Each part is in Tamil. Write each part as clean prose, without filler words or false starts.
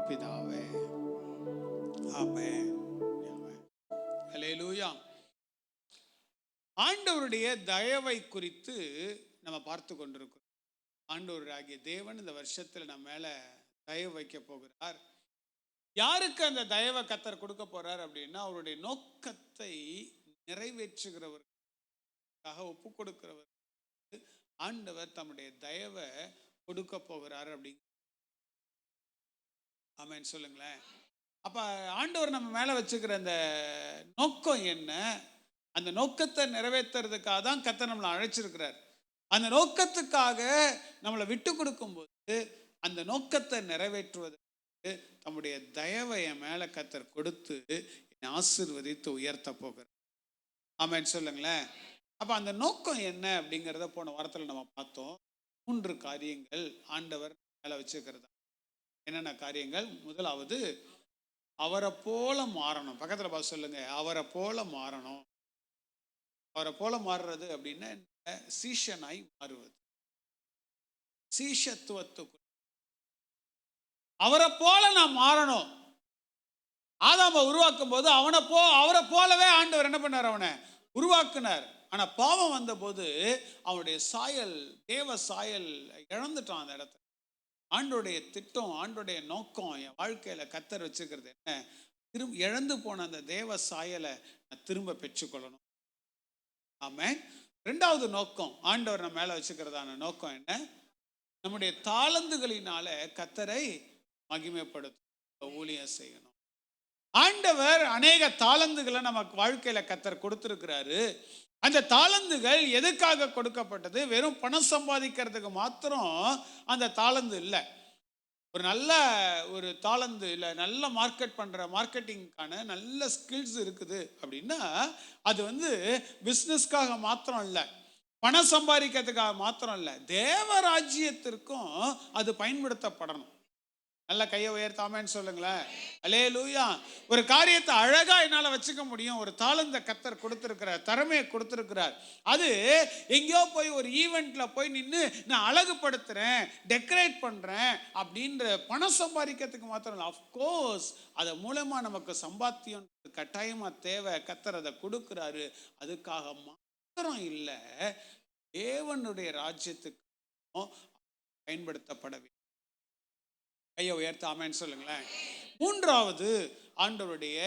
பிதாவே. ஆமென். ஹல்லேலூயா. ஆண்டவருடைய தயவை குறித்து நம்ம பார்த்து கொண்டிருக்கிறோம். ஆண்டவராகிய தேவன் இந்த வருஷத்துல நம்ம மேல தயவு வைக்க போகிறார். யாருக்கு அந்த தயவை கர்த்தர் கொடுக்க போறார் அப்படின்னா, அவருடைய நோக்கத்தை நிறைவேற்றுகிறவர்களுக்காக ஒப்பு கொடுக்கிறவர் ஆண்டவர் தம்முடைய தயவை கொடுக்க போகிறார் அப்படிங்க. ஆமென் சொல்லுங்களேன். அப்ப ஆண்டவர் நம்ம மேல வச்சுக்கிற அந்த நோக்கம் என்ன? அந்த நோக்கத்தை நிறைவேற்றுறதுக்காக தான் கர்த்தர் நம்மளை அழைச்சிருக்கிறார். அந்த நோக்கத்துக்காக நம்மளை விட்டு கொடுக்கும்போது அந்த நோக்கத்தை நிறைவேற்றுவதற்கு தம்முடைய தயவை என் மேல கர்த்தர் கொடுத்து என்னை ஆசீர்வதித்து உயர்த்த போகிறார். ஆமென் சொல்லுங்களேன். அப்ப அந்த நோக்கம் என்ன அப்படிங்கிறத போன வாரத்தில் நம்ம பார்த்தோம். 3 காரியங்கள் ஆண்டவர் மேல வச்சுக்கிறதா. என்னென்ன காரியங்கள்? முதலாவது, அவரை போல மாறணும். பக்கத்துல பார்த்து சொல்லுங்க, அவரை போல மாறணும். அவரை போல மாறுறது அப்படின்னா சீஷனாய் மாறுவது, சீஷத்துவத்துக்கு அவரை போல நான் மாறணும். ஆதாம உருவாக்கும் போது அவரை போலவே ஆண்டவர் என்ன பண்ணார்? அவனை உருவாக்குனார். ஆனா பாவம் வந்த போது அவனுடைய சாயல், தேவ சாயல் இழந்துட்டான். அந்த இடத்துல ஆண்டோடைய திட்டம், ஆண்டோடைய நோக்கம் என் வாழ்க்கையில கர்த்தர் வச்சுக்கிறது என்ன? திரும்ப இழந்து போன அந்த தேவ சாயலை நான் திரும்ப பெற்றுக்கொள்ளணும். ஆமென். 2வது நோக்கம், ஆண்டவர் நம்ம மேல வச்சுக்கிறதான நோக்கம் என்ன? நம்முடைய தாளந்துகளினால கர்த்தரை மகிமைப்படுத்த ஊழியம் செய்யணும். ஆண்டவர் அநேக தாளந்துகளை நமக்கு வாழ்க்கையில கர்த்தர் கொடுத்திருக்கிறாரு. அந்த தாளந்துகள் எதுக்காக கொடுக்கப்பட்டது? வெறும் பணம் சம்பாதிக்கிறதுக்கு மாத்திரம் அந்த தாளந்து இல்லை. ஒரு தாளந்து இல்லை, நல்ல மார்க்கெட்டிங்கான நல்ல ஸ்கில்ஸ் இருக்குது அப்படின்னா அது பிஸ்னஸ்க்காக மாத்திரம் இல்லை, பணம் சம்பாதிக்கிறதுக்காக மாத்திரம் இல்லை, தேவராஜ்யத்திற்கும் அது பயன்படுத்தப்படணும். நல்ல கையை உயர்த்தாமன்னு சொல்லுங்களேன். அல்லேலூயா. ஒரு காரியத்தை அழகா என்னால வச்சுக்க முடியும். ஒரு தாளந்த கர்த்தர் கொடுத்திருக்கிறார், திறமையை கொடுத்திருக்கிறார். அது எங்கேயோ போய் ஒரு ஈவெண்ட்ல போய் நின்று நான் அழகுபடுத்துறேன், டெக்கரேட் பண்றேன் அப்படின்ற பணம் சம்பாதிக்கிறதுக்கு மாத்திரம் இல்லை. அஃப்கோர்ஸ் அது மூலமா நமக்கு சம்பாத்தியம் கட்டாயமா தேவை. கர்த்தர் அதை கொடுக்கிறாரு. அதுக்காக மாத்திரம் இல்லை, தேவனுடைய ராஜ்யத்துக்கு பயன்படுத்தப்பட வேண்டும். கையை உயர்த்த ஆமென்னு சொல்லுங்களேன். 3வது ஆண்டவருடைய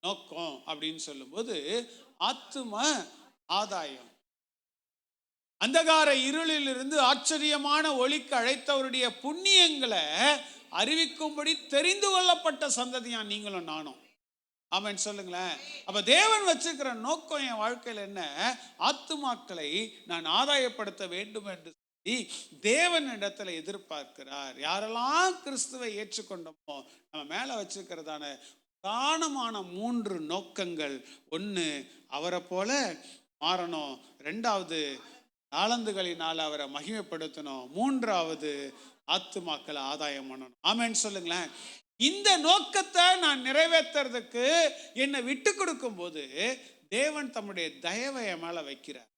நோக்கம் அப்படின்னு சொல்லும்போது ஆத்தும ஆதாயம். அந்தகார இருளில் இருந்து ஆச்சரியமான ஒளிக்கு அழைத்தவருடைய புண்ணியங்களை அறிவிக்கும்படி தெரிந்து கொள்ளப்பட்ட சந்ததியா நீங்களும் நானும். ஆமென் சொல்லுங்களேன். அப்ப தேவன் வச்சுக்கிற நோக்கம் என் வாழ்க்கையில் என்ன? ஆத்துமாக்களை நான் ஆதாயப்படுத்த வேண்டும் என்று தேவன் இடத்துல எதிர்பார்க்கிறார். யாரெல்லாம் கிறிஸ்துவை ஏற்றுக்கொண்டோமோ நம்ம மேல வச்சிருக்கிறதான பிரதானமான 3 நோக்கங்கள். 1, அவரை போல மாறணும். 2வது, தாளந்துகளினால் அவரை மகிமைப்படுத்தணும். 3வது, ஆத்துமாக்களை ஆதாயம் பண்ணணும். ஆமென் சொல்லுங்களேன். இந்த நோக்கத்தை நான் நிறைவேற்றுறதுக்கு என்னை விட்டு கொடுக்கும் போது தேவன் தம்முடைய தயவை மேல வைக்கிறார்.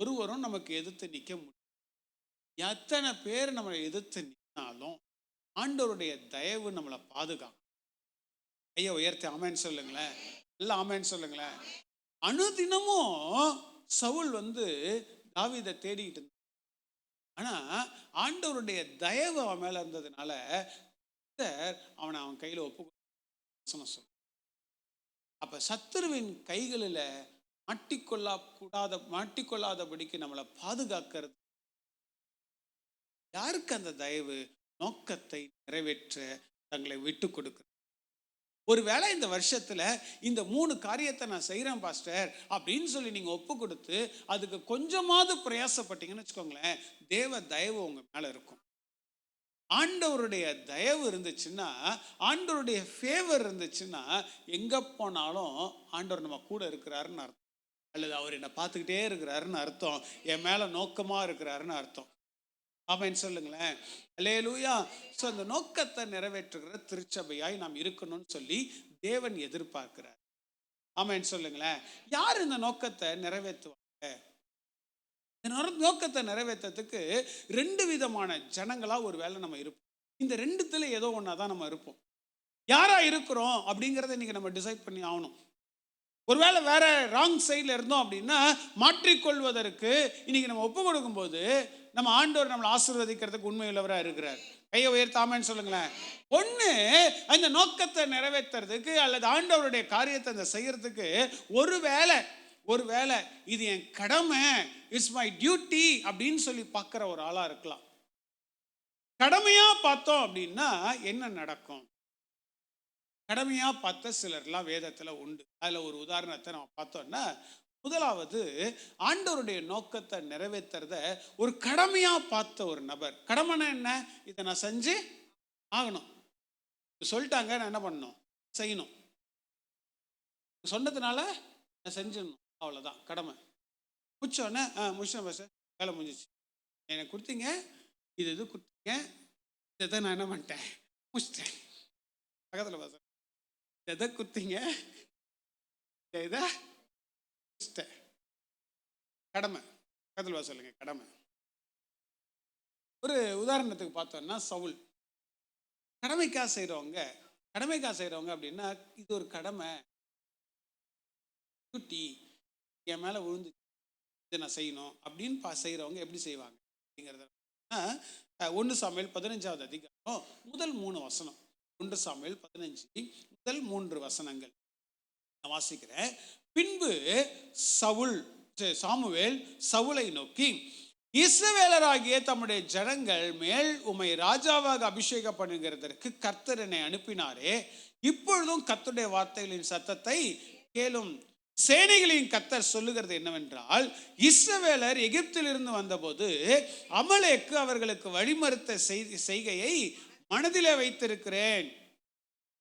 ஒருவரும் நமக்கு எதிர்த்து நிற்க முடியும். எத்தனை பேர் நம்மளை எதிர்த்து நின்னாலும் ஆண்டவருடைய தயவு நம்மளை பாதுகாக்கும். ஐயா உயர்த்தி ஆமென் சொல்லுங்களேன். எல்லாம் ஆமென் சொல்லுங்களேன். அனுதினமும் சவுல் தாவீதை தேடிக்கிட்டு இருந்தான். ஆனா ஆண்டவருடைய தயவு அவன் மேல இருந்ததுனால அவனை அவன் கையில ஒப்பு. அப்ப சத்துருவின் கைகளில் மாட்டிக்கொள்ளாதபடிக்கு நம்மளை பாதுகாக்கிறது யாருக்கு? அந்த தயவு நோக்கத்தை நிறைவேற்ற தங்களை விட்டு கொடுக்க. ஒருவேளை இந்த வருஷத்துல இந்த 3 காரியத்தை நான் செய்யறேன் பாஸ்டர் அப்படின்னு சொல்லி நீங்க ஒப்பு கொடுத்து அதுக்கு கொஞ்சமாவது பிரயாசப்பட்டீங்கன்னு வச்சுக்கோங்களேன், தேவ தயவு உங்க மேல இருக்கும். ஆண்டவருடைய தயவு இருந்துச்சுன்னா, ஆண்டவருடைய ஃபேவர் இருந்துச்சுன்னா, எங்க போனாலும் ஆண்டவர் நம்ம கூட இருக்கிறாருன்னு அர்த்தம். அல்லது அவர் என்னை பார்த்துக்கிட்டே இருக்கிறாருன்னு அர்த்தம். என் மேல நோக்கமா இருக்கிறாருன்னு அர்த்தம். ஆமென் சொல்லுங்களேன். அல்லேலூயா. ஸோ அந்த நோக்கத்தை நிறைவேற்றுகிற திருச்சபையாய் நாம் இருக்கணும்னு சொல்லி தேவன் எதிர்பார்க்கிறார். ஆமென் சொல்லுங்களேன். யார் இந்த நோக்கத்தை நிறைவேற்றுவாங்க? இந்த நோக்கத்தை நிறைவேற்றத்துக்கு 2 விதமான ஜனங்களா ஒரு வேளை நம்ம இருப்போம். இந்த ரெண்டுத்துல ஏதோ ஒன்றா தான் நம்ம இருப்போம். யாரா இருக்கிறோம் அப்படிங்கிறத இன்னைக்கு நம்ம டிசைட் பண்ணி ஆகணும். ஒருவேளை வேற ராங் சைடில் இருந்தோம் அப்படின்னா மாற்றிக்கொள்வதற்கு இன்னைக்கு நம்ம ஒப்பு கொடுக்கும்போது நம்ம ஆண்டவர் நம்மளை ஆசீர்வதிக்கிறதுக்கு உண்மை உள்ளவராக இருக்கிறார். கையை உயர்த்தாமன்னு சொல்லுங்களேன். ஒன்று, அந்த நோக்கத்தை நிறைவேற்றுறதுக்கு அல்லது ஆண்டவருடைய காரியத்தை அந்த செய்யறதுக்கு ஒருவேளை இது என் கடமை, இட்ஸ் மை டியூட்டி அப்படின்னு சொல்லி பார்க்குற ஒரு ஆளாக இருக்கலாம். கடமையா பார்த்தோம் அப்படின்னா என்ன நடக்கும்? கடமையா பார்த்த சிலர்லாம் வேதத்துல உண்டு. அதுல ஒரு உதாரணத்தை நம்ம பார்த்தோம்னா, முதலாவது ஆண்டவருடைய நோக்கத்தை நிறைவேற்றுறத ஒரு கடமையா பார்த்த ஒரு நபர். கடமைனா என்ன? இதை நான் செஞ்சு ஆகணும், சொல்லிட்டாங்க, நான் என்ன பண்ணணும்? செய்யணும். சொன்னதுனால நான் செஞ்சிடணும், அவ்வளோதான் கடமை. முடிச்சோடனே முடிச்சேன் பஸ், வேலை முடிஞ்சிச்சு, எனக்கு கொடுத்தீங்க, இது கொடுத்தீங்க, இதை நான் என்ன பண்ணிட்டேன்? முடிச்சிட்டேன். பக்கத்தில் பஸ், எதை குத்தீங்க, இதை கடமை. பக்கத்தில் சொல்லுங்க, கடமை. ஒரு உதாரணத்துக்கு பார்த்தோம்னா சவுல். கடமைக்காக செய்கிறவங்க அப்படின்னா இது ஒரு கடமை, குட்டி என் மேலே விழுந்து இதை நான் செய்யணும் அப்படின்னு செய்கிறவங்க எப்படி செய்வாங்க அப்படிங்கிறத 1 சாமுவேல் 15வது அதிகாரம் முதல் 3 வசனம். 1 சாமுவேல் 15 முதல் 3 வசனங்கள் நான் வாசிக்கிறேன். பின்பு சாமுவேல் சவுலை நோக்கி, இஸ்ரவேலராகிய தம்முடைய ஜனங்கள் மேல் உம்மை ராஜாவாக அபிஷேகம் பண்ணுகிறதற்கு கர்த்தர் என்னை அனுப்பினாரே, இப்பொழுதும் கர்த்தருடைய வார்த்தைகளின் சத்தத்தை கேளும். சேனைகளின் கர்த்தர் சொல்லுகிறது என்னவென்றால், இஸ்ரவேலர் எகிப்திலிருந்து வந்தபோது அமலேக்கு அவர்களுக்கு வழிமறுத்த செய்கையை மனதிலே வைத்திருக்கிறேன்.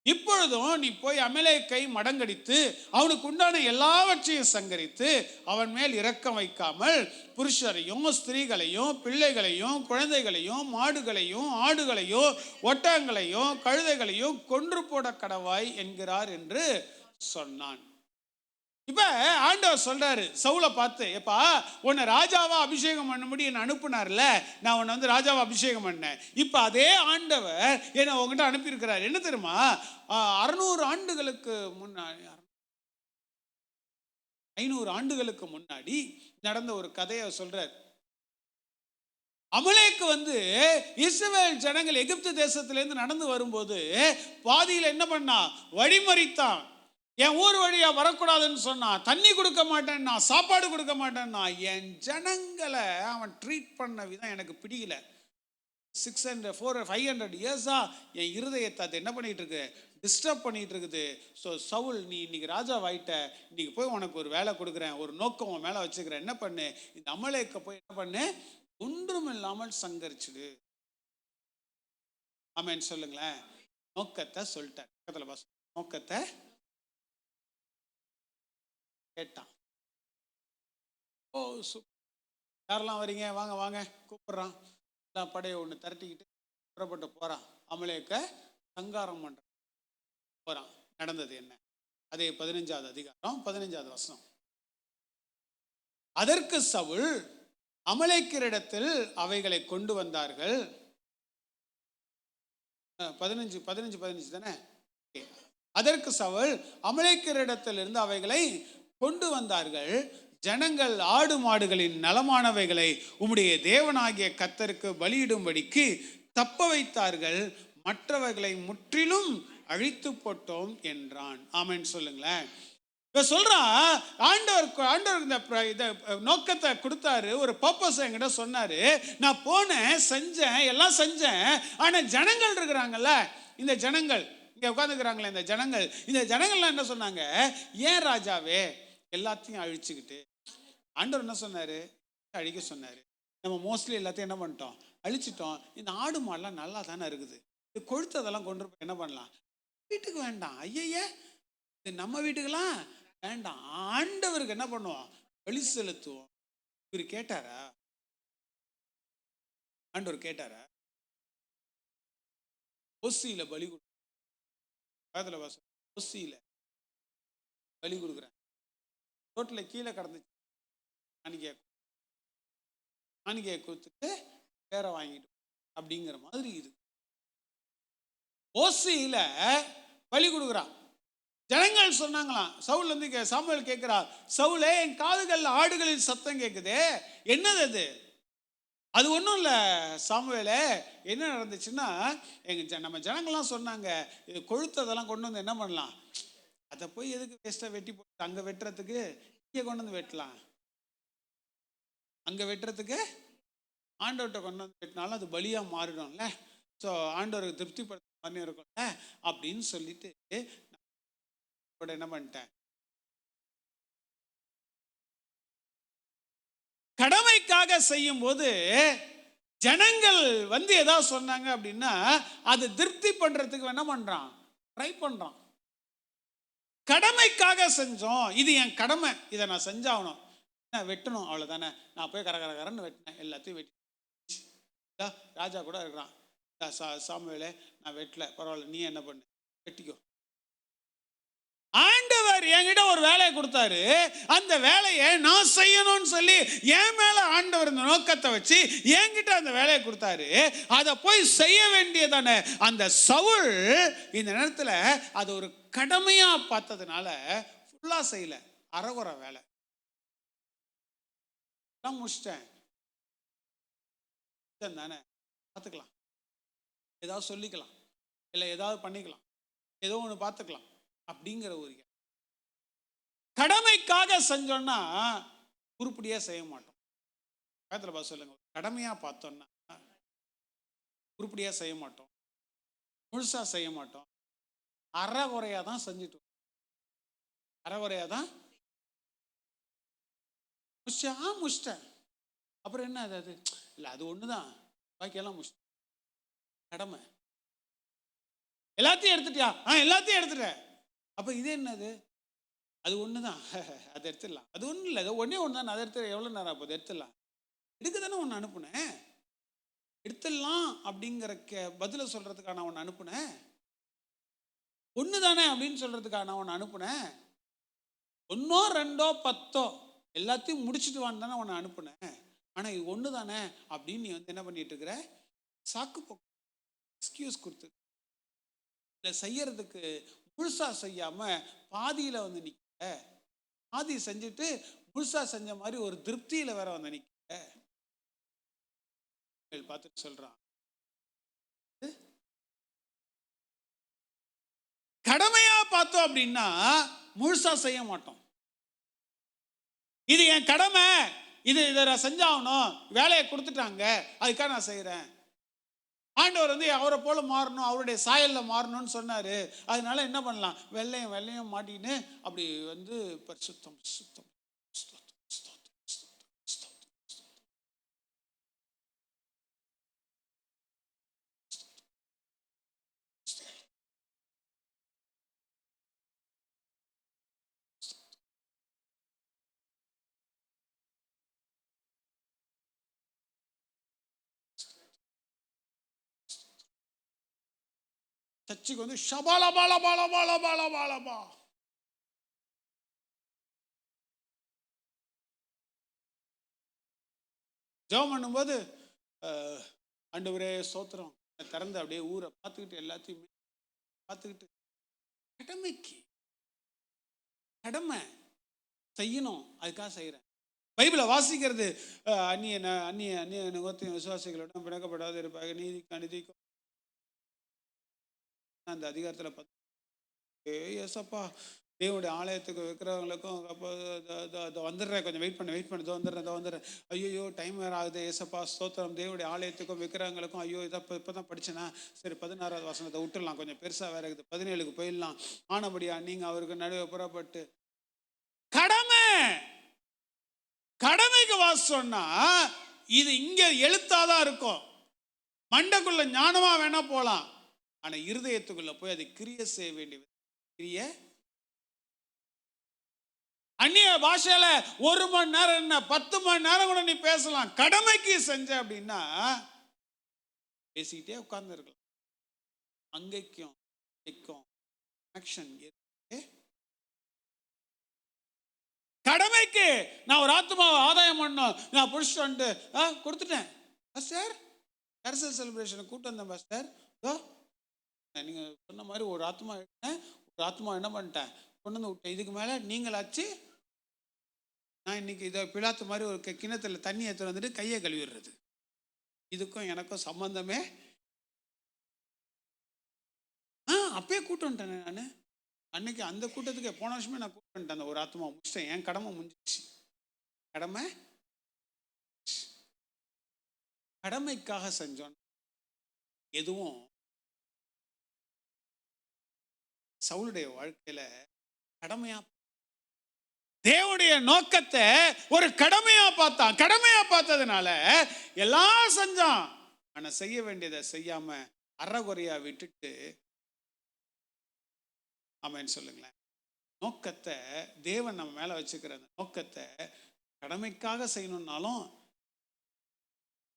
இப்பொழுதும் நீ போய் அமலேக்கை மடங்கடித்து அவனுக்கு உண்டான எல்லாவற்றையும் சங்கரித்து அவன் மேல் இரக்கம் வைக்காமல் புருஷரையும் ஸ்திரீகளையும் பிள்ளைகளையும் குழந்தைகளையும் மாடுகளையும் ஆடுகளையும் ஒட்டகங்களையும் கழுதைகளையும் கொன்று போட கடவாய் என்கிறார் என்று சொன்னான். இப்ப ஆண்டவர் சொல்றாரு சவுலை பார்த்து, எப்பா உன்னை ராஜாவா அபிஷேகம் பண்ணும்படி என்னை அனுப்புனார்ல, நான் உன்னை வந்து ராஜாவா அபிஷேகம் பண்ணேன். இப்ப அதே ஆண்டவர் என்னை உங்ககிட்ட அனுப்பியிருக்கிறார். என்ன தெரியுமா? 600 ஆண்டுகளுக்கு முன்னாடி, 500 ஆண்டுகளுக்கு முன்னாடி நடந்த ஒரு கதையை சொல்றார். அமலேக்கு வந்து இஸ்ரவேல் ஜனங்கள் எகிப்து தேசத்திலிருந்து நடந்து வரும்போது பாதியில் என்ன பண்ணா? வழிமறித்தான். என் ஊர் வழியா வரக்கூடாதுன்னு சொன்னா, தண்ணி கொடுக்க மாட்டேன்னா, சாப்பாடு கொடுக்க மாட்டேன்னா. என் ஜனங்களை அவன் ட்ரீட் பண்ண விதம் எனக்கு பிடிக்கல. 500 இயர்ஸா என் இருதயத்தை அது என்ன பண்ணிட்டு இருக்கு? டிஸ்டர்ப் பண்ணிட்டு இருக்குது. ஸோ சவுல், நீ இன்னைக்கு ராஜாவாயிட்ட, இன்னைக்கு போய் உனக்கு ஒரு வேலை கொடுக்குறேன், ஒரு நோக்கம் உன் மேலே வச்சுக்கிறேன். என்ன பண்ணு? இந்த அமலேக்க போய் என்ன பண்ணு? ஒன்றும் இல்லாமல் சங்கரிச்சுடு. ஆமென் சொல்லுங்களேன். நோக்கத்தை சொல்லிட்டார். நோக்கத்தை கேட்டான். ஓ யாரெல்லாம் வரீங்க, வாங்க வாங்க கூப்பிடுறான். எல்லாம் படையை ஒன்று திரட்டிக்கிட்டு புறப்பட்டு போறான். அமலேக்க சங்காரம் பண்ற போறான். நடந்தது என்ன? அதே 15வது அதிகாரம் 15வது வசனம். அதற்கு சவுல் அமலேக்கியரிடத்தில் அவைகளை கொண்டு வந்தார்கள். 15 தானே? அதற்கு சவுல் அமலேக்கியரிடத்திலிருந்து அவைகளை கொண்டு வந்தார்கள். ஜனங்கள் ஆடு மாடுகளின் நலமானவைகளை உம்முடைய தேவனாகிய கர்த்தருக்கு பலியிடும்படிக்கு தப்ப வைத்தார்கள், மற்றவைகளை முற்றிலும் அழித்து போட்டோம் என்றான். ஆமென் சொல்லுங்களேன். இப்ப சொல்றான், ஆண்டவர் இந்த நோக்கத்தை கொடுத்தாரு, ஒரு பர்பஸ் என்கிட்ட சொன்னாரு. நான் போனேன், செஞ்சேன், எல்லாம் செஞ்சேன். ஆனா ஜனங்கள் இருக்கிறாங்கல்ல, இந்த ஜனங்கள் இங்க உட்காந்துக்கிறாங்களே, இந்த ஜனங்கள்லாம் என்ன சொன்னாங்க? ஏன் ராஜாவே எல்லாத்தையும் அழிச்சுக்கிட்டு? ஆண்டவர் என்ன சொன்னாரு? அழிக்க சொன்னாரு. நம்ம மோஸ்ட்லி எல்லாத்தையும் என்ன பண்ணிட்டோம்? அழிச்சிட்டோம். இந்த ஆடு மாடெல்லாம் நல்லா தானே இருக்குது, இது கொழுத்ததெல்லாம் கொண்டு போய் என்ன பண்ணலாம்? வீட்டுக்கு வேண்டாம். ஐய, இது நம்ம வீட்டுக்கெல்லாம் வேண்டாம், ஆண்டவருக்கு என்ன பண்ணுவோம்? பலி செலுத்துவோம். இவர் கேட்டாரா? ஆண்டவர் கேட்டாரா? ஒசியில பலி ஒசியில பலி கொடுக்குறேன், ரோட்ல கீழே கடந்துச்சு, காணிக்கையை கொடுத்துட்டு பேரை வாங்கிட்டு அப்படிங்கிற மாதிரி இது. ஓசியில பலி கொடுக்குறான். ஜனங்கள் சொன்னாங்களாம், சவுல் வந்து சாமுவேல் கேட்கிறா, சவுலே என் காதுகள் ஆடுகளின் சத்தம் கேட்குதே, என்னது அது? அது ஒன்றும் இல்லை சாமுவேலே, என்ன நடந்துச்சுன்னா நம்ம ஜனங்கள்லாம் சொன்னாங்க, இது கொழுத்ததெல்லாம் கொண்டு வந்து என்ன பண்ணலாம், அதை போய் எதுக்கு வேஸ்ட்டாக வெட்டி போட்டு அங்கே வெட்டுறதுக்கு இங்கே கொண்டு வந்து வெட்டலாம், அங்கே வெட்டுறதுக்கு ஆண்டவர்கிட்ட கொண்டு வந்து வெட்டினாலும் அது பலியாக மாறிடும்ல, ஸோ ஆண்டவருக்கு திருப்திப்படுத்த மாதிரி இருக்கும்ல அப்படின்னு சொல்லிட்டு என்ன பண்ணிட்டேன், கடமைக்காக செய்யும் போது ஜனங்கள் வந்து ஏதாவது சொன்னாங்க அப்படின்னா அது திருப்தி பண்றதுக்கு என்ன பண்றான், ட்ரை பண்றான். கடமைக்காக செஞ்சோம், இது என் கடமை, இதை நான் செஞ்சாகணும், வெட்டணும் அவ்வளவுதானே, நான் போய் கரகரன்னு வெட்டினேன், எல்லாத்தையும் வெட்டி. ராஜா கூட இருக்கிறான், சாமுவேலே நான் வெட்டல, பரவாயில்ல, நீ என்ன பண்ணு, வெட்டிக்கோ. ஆண்டவர் என்கிட்ட ஒரு வேலையை கொடுத்தாரு, அந்த வேலையை நான் செய்யணும்னு சொல்லி என் மேல ஆண்டவர் இந்த நோக்கத்தை வச்சு என்கிட்ட அந்த வேலையை கொடுத்தாரு, அதை போய் செய்ய வேண்டியதான அந்த சவுல் இந்த நேரத்தில் அது ஒரு கடமையா பார்த்ததுனால ஃபுல்லா செய்யல, அறகுறை வேலை முடிச்சிட்டேன் தானே, பார்த்துக்கலாம், ஏதாவது சொல்லிக்கலாம், இல்லை ஏதாவது பண்ணிக்கலாம், ஏதோ ஒன்று பார்த்துக்கலாம் அப்படிங்கிற ஒரு கடமைக்காக செஞ்சோம்னா உருப்படியா செய்ய மாட்டோம். பார்த்து சொல்லுங்க, கடமையா பார்த்தோம்னா உருப்படியா செய்ய மாட்டோம், முழுசா செய்ய மாட்டோம், அறகுறையா தான் செஞ்சுட்டு, அறகுறையா தான் முடிச்சிட்டேன், அப்புறம் என்ன அது இல்லை, அது ஒண்ணுதான், பாக்கியெல்லாம் முடிச்சிட்டேன். கடமை எல்லாத்தையும் எடுத்துட்டியா, எல்லாத்தையும் எடுத்துட்டேன், அப்ப இது என்னது, அது ஒண்ணுதான், அதை எடுத்துடலாம், அது ஒன்றும் இல்லை, அது ஒன்னே ஒன்று தான், அதை எடுத்து எவ்வளோ நேரம் ஆகுது, எடுத்துடலாம், எடுக்க தானே ஒன்று அனுப்புனேன், எடுத்துடலாம் அப்படிங்கிற பதில சொல்றதுக்காக நான் ஒன்று அனுப்புனேன், ஒன்று தானே அப்படின்னு சொல்றதுக்காக நான் ஒன்று அனுப்புனேன், ஒன்னோ ரெண்டோ பத்தோ எல்லாத்தையும் முடிச்சுட்டு வான்னு தானே ஒன்று அனுப்புனேன், ஆனால் இது ஒன்று தானே அப்படின்னு நீ வந்து என்ன பண்ணிட்டு இருக்கிற, சாக்கு போக்கு எக்ஸ்கியூஸ் கொடுத்து இல்லை செய்யறதுக்கு முழுசா செய்யாம பாதியில வந்து நிக்க, பாதி செஞ்சுட்டு முழுசா செஞ்ச மாதிரி ஒரு திருப்தியில வேற வந்து நிக்க பார்த்துட்டு சொல்றான், கடமையா பார்த்தோம் அப்படின்னா முழுசா செய்ய மாட்டோம், இது என் கடமை, இதை நான் செஞ்சாகணும், வேலையை கொடுத்துட்டாங்க அதுக்காக நான் செய்யறேன், ஆண்டவர் வந்து அவரை போல மாறணும், அவருடைய சாயல்ல மாறணும்னு சொன்னாரு, அதனால என்ன பண்ணலாம், வெள்ளையும் மாட்டின்னு அப்படி வந்து பரிசுத்தம் சுத்தம் சர்ச்சுக்கு வந்து ஷபாலபாலபாலபாலபாலபாலபா ஜெபம் பண்ணும்போது ஆண்டவரே ஸ்தோத்திரம் திறந்து அப்படியே ஊரை பார்த்துக்கிட்டு எல்லாத்தையுமே பார்த்துக்கிட்டு, கடமைக்கு கடமை செய்யணும், அதுக்காக செய்யறேன். பைபிளை வாசிக்கிறது, அந்நிய நுகத்தையும் விசுவாசிகளோட பிணக்கப்படாது இருப்பாங்க, நீதிக்கு அநீதிக்கும் அந்த அதிகாரத்தில் ஏசப்பா தேவனுடைய ஆலயத்துக்கு வைக்கிறவங்களுக்கும் அப்போ வந்துடுறேன், கொஞ்சம் வெயிட் பண்ணி வந்துடுறேன், ஐயோ டைம் வேறு ஆகுது, ஏசப்பா ஸ்தோத்திரம், தேவனுடைய ஆலயத்துக்கும் வைக்கிறவங்களுக்கும், ஐயோ இதை இப்போ தான் படிச்சேனா, சரி 16வது வசனத்தை விட்டுடலாம், கொஞ்சம் பெருசாக வேற இருக்குது, 17க்கு போயிடலாம், ஆனபடியா நீங்கள் அவருக்கு நடுவே புறப்பட்டு கடமைக்கு வாசம்னா இது இங்க எழுத்தாதான் இருக்கும், மண்டைக்குள்ள ஞானமா வேணா போலாம், ஆனா இருதயத்துக்குள்ள போய் அதை கிரிய செய்ய வேண்டியது, கிரிய அந்நிய பாஷையில 1 மணி நேரம் என்ன 10 மணி நேரம் கூட நீ பேசலாம், கடமைக்கு செஞ்ச அப்படின்னா பேசிக்கிட்டே உட்கார்ந்து இருக்கலாம், அங்கைக்கும் ஆக்ஷன். கடமைக்கு நான் ஒரு ஆத்மாவை ஆதாயம் பண்ணோம், நான் புடிச்சிட்டு வந்துட்டு கொடுத்துட்டேன் பாஸ்டர், கரசல் செலிப்ரேஷனை கூட்டு வந்தேன் பாஸ்டர், நீங்க சொன்ன மாதிரி ஒரு ஆத்மா எடுத்தேன், ஒரு ஆத்மா என்ன பண்ணிட்டேன், கொண்டு வந்து விட்டேன். இதுக்கு மேல நீங்களாச்சு நான் இன்னைக்கு இதை பிளாத்து மாதிரி ஒரு கிணத்துல தண்ணி எடுத்து வந்துட்டு கையை கழுவிடுறது, இதுக்கும் எனக்கும் சம்பந்தமே. அப்பயே கூட்டு வந்துட்டேன் நான். அன்னைக்கு அந்த கூட்டத்துக்கு போன வருஷமே நான் கூட்டு வந்துட்டேன். அந்த ஒரு ஆத்மா முடிச்சிட்டேன், என் கடமை முடிஞ்சிச்சு. கடமைக்காக செஞ்சோம். எதுவும் சவுலுடைய வாழ்க்கையில கடமையா, தேவனுடைய நோக்கத்தை ஒரு கடமையா பார்த்தான். கடமையா பார்த்ததுனால எல்லாம் செஞ்சான். ஆனா செய்ய வேண்டியதை செய்யாம அறகுறையா விட்டுட்டு, ஆமென் சொல்லுங்களேன். நோக்கத்தை தேவன் நம்ம மேல வச்சுக்கிற நோக்கத்தை கடமைக்காக செய்யணும்னாலும்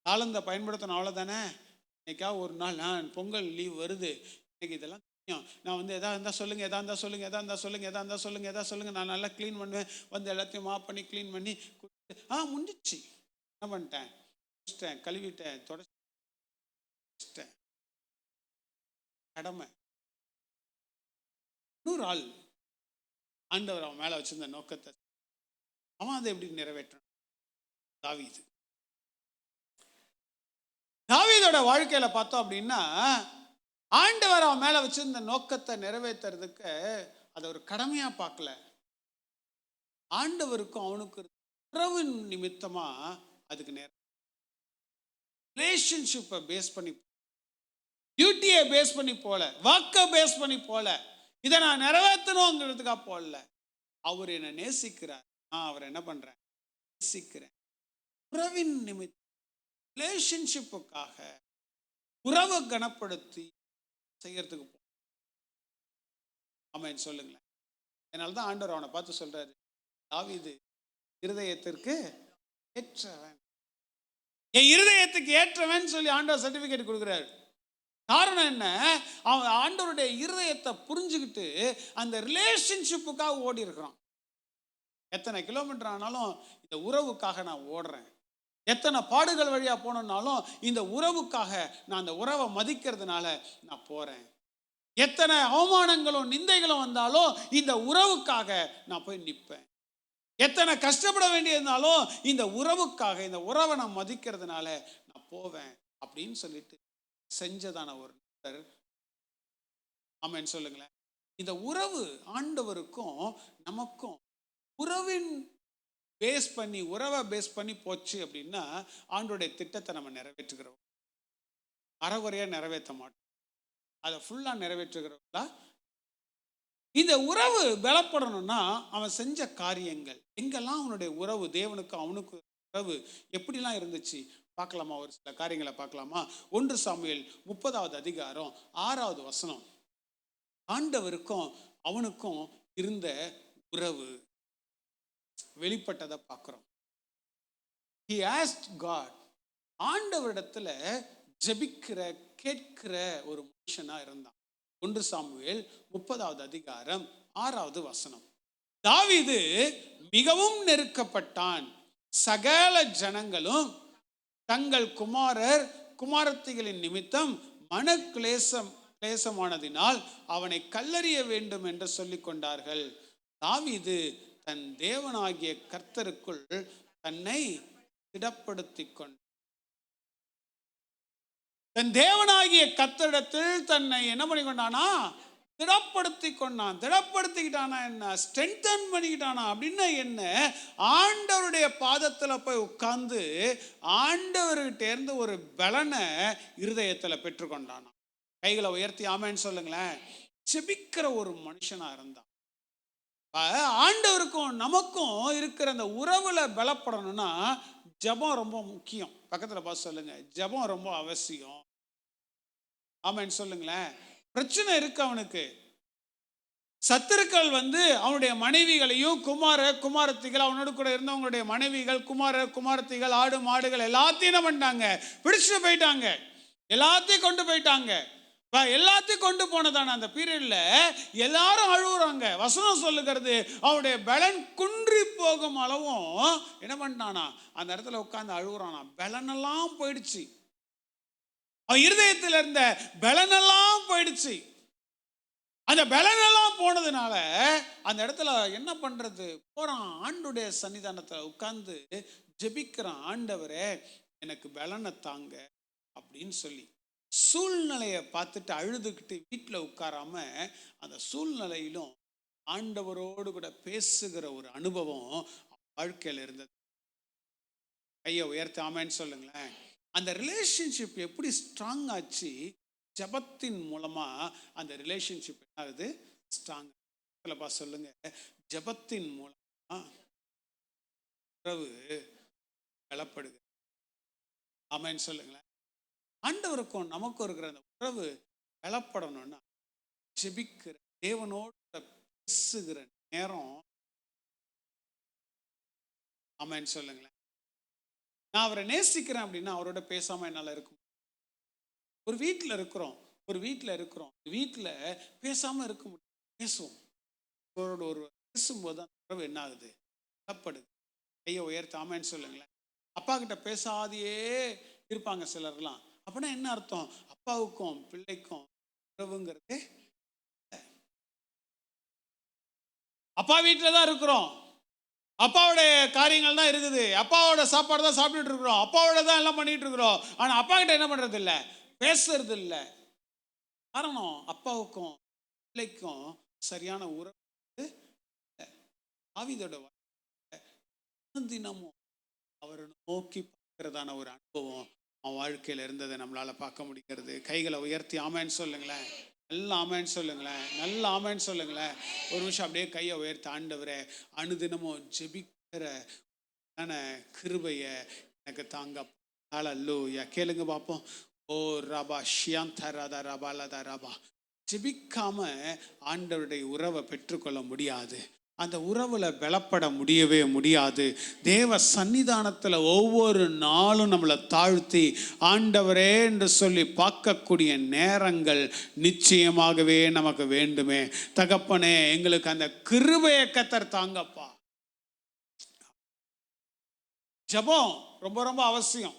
தாளந்தை பயன்படுத்தணும், அவ்வளவுதானே. இன்னைக்கா ஒரு நாள் நான் பொங்கல் லீவ் வருது, இன்னைக்கு இதெல்லாம் நான் வந்து எதா இருந்தா சொல்லுங்க, எதா இருந்தா சொல்லுங்க, எதா இருந்தா சொல்லுங்க, எதா இருந்தா சொல்லுங்க, எதா சொல்லுங்க, நான் நல்லா க்ளீன் பண்ணுவேன், வந்து எல்லாத்தையும் மாப் பண்ணி க்ளீன் பண்ணி முடிஞ்சிச்சு. என்ன பண்ணிட்டேன், முடிச்சிட்டேன், கழுவிட்டேன், தொடச்சிட்டேன். கடமை. இன்னொரு ஆள் ஆண்டவர் அவன் மேல வச்சிருந்த நோக்கத்தை அவன் அதை எப்படி நிறைவேற்றான்? தாவீது. தாவீதோட வாழ்க்கையில பார்த்தோம் அப்படின்னா, ஆண்டவர் அவன் மேல வச்சிருந்த நோக்கத்தை நிறைவேற்றுறதுக்கு அதை ஒரு கடமையா பார்க்கல. ஆண்டவருக்கும் அவனுக்கு உறவு நிமித்தமா அதுக்கு நேரம் ரிலேஷன்ஷிப்பை பேஸ் பண்ணி, டியூட்டியை பேஸ் பண்ணி போல, வாக்கை பேஸ் பண்ணி போல, இதை நான் நிறைவேற்றணுங்கிறதுக்காக போடல. அவர் என்னை நேசிக்கிறார், நான் அவரை என்ன பண்றேன், நேசிக்கிறேன். உறவின் நிமித்தம், ரிலேஷன்ஷிப்புக்காக உறவை கனப்படுத்தி செய்யறதுக்கு போ. ஆமென் சொல்லுங்களேன். அதனால்தான் ஆண்டவர் அவனை பார்த்து சொல்றாரு, தாவீது இருதயத்திற்கு ஏற்றவன், என் இருதயத்துக்கு ஏற்றவன் சொல்லி ஆண்டவர் சர்டிபிகேட் கொடுக்குறாரு. காரணம் என்ன, அவன் ஆண்டவருடைய இருதயத்தை புரிஞ்சுக்கிட்டு அந்த ரிலேஷன்ஷிப்புக்காக ஓடி இருக்கிறான். எத்தனை கிலோமீட்டர் ஆனாலும் இந்த உறவுக்காக நான் ஓடுறேன், எத்தனை பாடுகள் வழியா போனாலும் இந்த உறவுக்காக நான் அந்த உறவை மதிக்கிறதுனால நான் போறேன், எத்தனை அவமானங்களும் நிந்தைகளும் வந்தாலும் இந்த உறவுக்காக நான் போய் நிற்பேன், எத்தனை கஷ்டப்பட வேண்டியிருந்தாலும் இந்த உறவுக்காக, இந்த உறவை நான் மதிக்கிறதுனால நான் போவேன் அப்படின்னு சொல்லிட்டு செஞ்சதான ஒரு நபர். ஆமென் சொல்லுங்களேன். இந்த உறவு ஆண்டவருக்கும் நமக்கும் உறவின் பேஸ் பண்ணி, உறவை பேஸ் பண்ணி போச்சு அப்படின்னா ஆண்டவருடைய திட்டத்தை நம்ம நிறைவேற்றுகிறோம். அறகுறையா நிறைவேற்ற மாட்டோம், அதை ஃபுல்லா நிறைவேற்றுகிறோம்ல. இந்த உறவு பலப்படணும்னா அவன் செஞ்ச காரியங்கள் எங்கெல்லாம், அவனுடைய உறவு தேவனுக்கு அவனுக்கு உறவு எப்படிலாம் இருந்துச்சு பார்க்கலாமா? ஒரு சில காரியங்களை பார்க்கலாமா? 1 சாமுவேல் 30வது அதிகாரம் 6வது வசனம். ஆண்டவருக்கும் அவனுக்கும் இருந்த உறவு வெளிப்பட்டதை பார்க்கிறோம். He asked God, ஆண்டவரிடத்துல ஜெபிக்கிற கேட்கிற ஒரு மனுஷனா இருந்தான். 1 சாமுவேல் 30வது அதிகாரம் 6வது வசனம். தாவீது மிகவும் நெருக்கப்பட்டான், சகல ஜனங்களும் தங்கள் குமாரர் குமாரத்திகளின் நிமித்தம் மன கிளேசமானதினால் அவனை கல்லறிய வேண்டும் என்று சொல்லிக் கொண்டார்கள். தாவீது தன் தேவனாகிய கர்த்தருக்குள் தன்னை திடப்படுத்திக் கொண்டான். தன் தேவனாகிய கர்த்தரிடத்தில் தன்னை என்ன பண்ணி கொண்டானா? திடப்படுத்தி கொண்டான். திடப்படுத்திக்கிட்டானா என்ன? ஸ்ட்ரென்தன் பண்ணிக்கிட்டானா அப்படின்னா என்ன? ஆண்டவருடைய பாதத்துல போய் உட்கார்ந்து ஆண்டவர்கிட்ட இருந்து ஒரு பலனை இருதயத்துல பெற்றுக்கொண்டானா. கைகளை உயர்த்தி ஆமென் சொல்லுங்களேன். ஜெபிக்கிற ஒரு மனுஷனா இருந்தான். ஆண்டவருக்கும் நமக்கும் இருக்கிற அந்த உறவுல பலப்படணும்னா ஜெபம் ரொம்ப முக்கியம். பக்கத்துல பார்த்து சொல்லுங்க, ஜெபம் ரொம்ப அவசியம். ஆமென் சொல்லுங்களேன். பிரச்சனை இருக்கு அவனுக்கு. சத்துருக்கள் அவனுடைய மனைவிகளையும் குமாரத்திகள், அவனோடு கூட இருந்தவங்களுடைய மனைவிகள், குமாரத்திகள், ஆடு மாடுகள் எல்லாத்தையும் என்ன பண்ணிட்டாங்க? பிடிச்சிட்டு போயிட்டாங்க. எல்லாத்தையும் கொண்டு போயிட்டாங்க. எல்லாத்தையும் கொண்டு போனதான அந்த பீரியட்ல எல்லாரும் அழுகுறாங்க. வசனம் சொல்லுகிறது, அவனுடைய பலன் குன்றி போகும் அளவும் என்ன பண்ணிட்டானா? அந்த இடத்துல உட்கார்ந்து அழுகுறானா. பலனெல்லாம் போயிடுச்சு. அவன் இருதயத்தில் இருந்த பலனெல்லாம் போயிடுச்சு. அந்த பலனெல்லாம் போனதுனால அந்த இடத்துல என்ன பண்றது, போறான் ஆண்டுடைய சன்னிதானத்துல உட்கார்ந்து ஜெபிக்கிறான். ஆண்டவரே எனக்கு பலனை தாங்க அப்படின்னு சொல்லி. சூழ்நிலையை பார்த்துட்டு அழுதுகிட்டு வீட்டில் உட்காராம அந்த சூழ்நிலையிலும் ஆண்டவரோடு கூட பேசுகிற ஒரு அனுபவம் வாழ்க்கையில் இருந்தது. கையை உயர்த்த ஆமேன்னு சொல்லுங்களேன். அந்த ரிலேஷன்ஷிப் எப்படி ஸ்ட்ராங் ஆச்சு? ஜபத்தின் மூலமா அந்த ரிலேஷன்ஷிப் என்ன ஆகுது? ஸ்ட்ராங். சொல்லுங்க, ஜபத்தின் மூலமா உறவு பலப்படுது. ஆமேன்னு சொல்லுங்களேன். ஆண்டவருக்கும் நமக்கும் இருக்கிற அந்த உறவு பலப்படணும்னா ஜெபிக்கிற, தேவனோடு பேசுகிற நேரம். ஆமேன்னு சொல்லுங்களேன். நான் அவரை நேசிக்கிறேன் அப்படின்னா அவரோட பேசாம என்னால இருக்கும். ஒரு வீட்டில் இருக்கிறோம், வீட்டில் பேசாம இருக்க முடியும். பேசுவோம், அவரோட ஒரு பேசும்போது அந்த உறவு என்ன ஆகுது? பலப்படுது. கையை உயர்த்த ஆமேன்னு சொல்லுங்களேன். அப்பா கிட்ட பேசாதையே இருப்பாங்க சிலர்லாம். அப்படின்னா என்ன அர்த்தம்? அப்பாவுக்கும் பிள்ளைக்கும் உறவுங்கிறது. அப்பா வீட்டில் தான் இருக்கிறோம், அப்பாவுடைய காரியங்கள் தான் இருக்குது, அப்பாவோட சாப்பாடு தான் சாப்பிட்டுட்டு இருக்கிறோம், அப்பாவோட தான் எல்லாம் பண்ணிட்டு இருக்கிறோம். ஆனா அப்பா கிட்ட என்ன பண்றது இல்லை? பேசுறது இல்லை. காரணம், அப்பாவுக்கும் பிள்ளைக்கும் சரியான உறவு. தாவீதோட தினமும் அவரை நோக்கி பார்க்கிறதான ஒரு அனுபவம் அவன் வாழ்க்கையில் இருந்ததை நம்மளால பார்க்க முடிகிறது. கைகளை உயர்த்தி ஆமேன்னு சொல்லுங்களேன். நல்ல ஆமேன்னு சொல்லுங்களேன். நல்ல ஆமேன்னு சொல்லுங்களேன். ஒரு நிமிஷம் அப்படியே கையை உயர்த்தி, ஆண்டவரே அனுதினமும் ஜெபிக்கிற கிருபைய எனக்கு தாங்க. ஹல்லேலூயா. கேளுங்க பார்ப்போம். ஓ ரபா ஷியாந்த ராதா ரபா லதா ரபா. ஜெபிக்காம ஆண்டவருடைய உறவை பெற்றுக்கொள்ள முடியாது. அந்த உறவுல பலப்பட முடியவே முடியாது. தேவ சன்னிதானத்தில் ஒவ்வொரு நாளும் நம்மளை தாழ்த்தி ஆண்டவரே என்று சொல்லி பார்க்கக்கூடிய நேரங்கள் நிச்சயமாகவே நமக்கு வேண்டுமே. தகப்பனே, எங்களுக்கு அந்த கிருபையை கர்த்தர் தாங்கப்பா. ஜெபம் ரொம்ப ரொம்ப அவசியம்.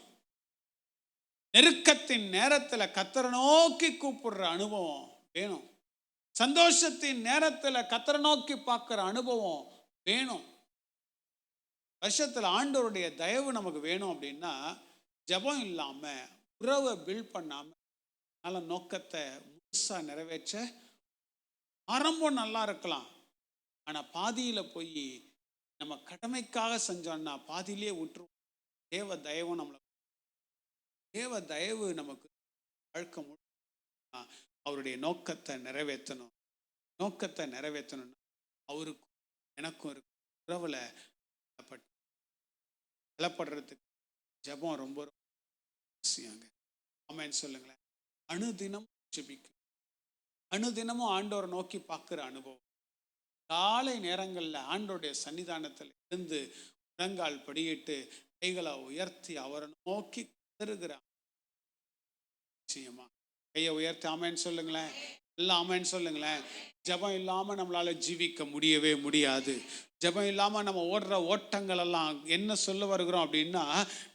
நெருக்கத்தின் நேரத்தில் கர்த்தரை நோக்கி கூப்பிடுற அனுபவம் வேணும். சந்தோஷத்தின் நேரத்தில் கர்த்தரை நோக்கி பார்க்கிற அனுபவம் வேணும். வருஷத்தில் ஆண்டவருடைய தயவு நமக்கு வேணும் அப்படின்னா ஜெபம் இல்லாம, உறவை பில்ட் பண்ணாம நல்ல நோக்கத்தை முழுசா நிறைவேற்ற. ஆரம்பம் நல்லா இருக்கலாம், ஆனா பாதியில போய் நம்ம கடமைக்காக செஞ்சோம்னா பாதியிலேயே விட்டுருவோம். தேவ தயவு நமக்கு வாழ்க்கை முழுக்க அவருடைய நோக்கத்தை நிறைவேற்றணும்னா அவருக்கும் எனக்கும் இருக்கு உறவுல பலப்படுறதுக்கு ஜெபம் ரொம்ப அவசியங்க. ஆமென் சொல்லுங்களேன். அனுதினம் ஜெபிக்கும், அனுதினமும் ஆண்டவரை நோக்கி பார்க்கிற அனுபவம். காலை நேரங்களில் ஆண்டோடைய சன்னிதானத்தில் இருந்து முழங்கால் படியிட்டு கைகளை உயர்த்தி அவரை நோக்கி கதறுகிறான். நிச்சயமா கையை உயர்த்தி ஆமேன்னு சொல்லுங்களேன். எல்லாம் ஆமேன்னு சொல்லுங்களேன். ஜெபம் இல்லாம நம்மளால ஜீவிக்க முடியவே முடியாது. ஜெபம் இல்லாம நம்ம ஓடுற ஓட்டங்கள் எல்லாம் என்ன சொல்ல வருகிறோம் அப்படின்னா,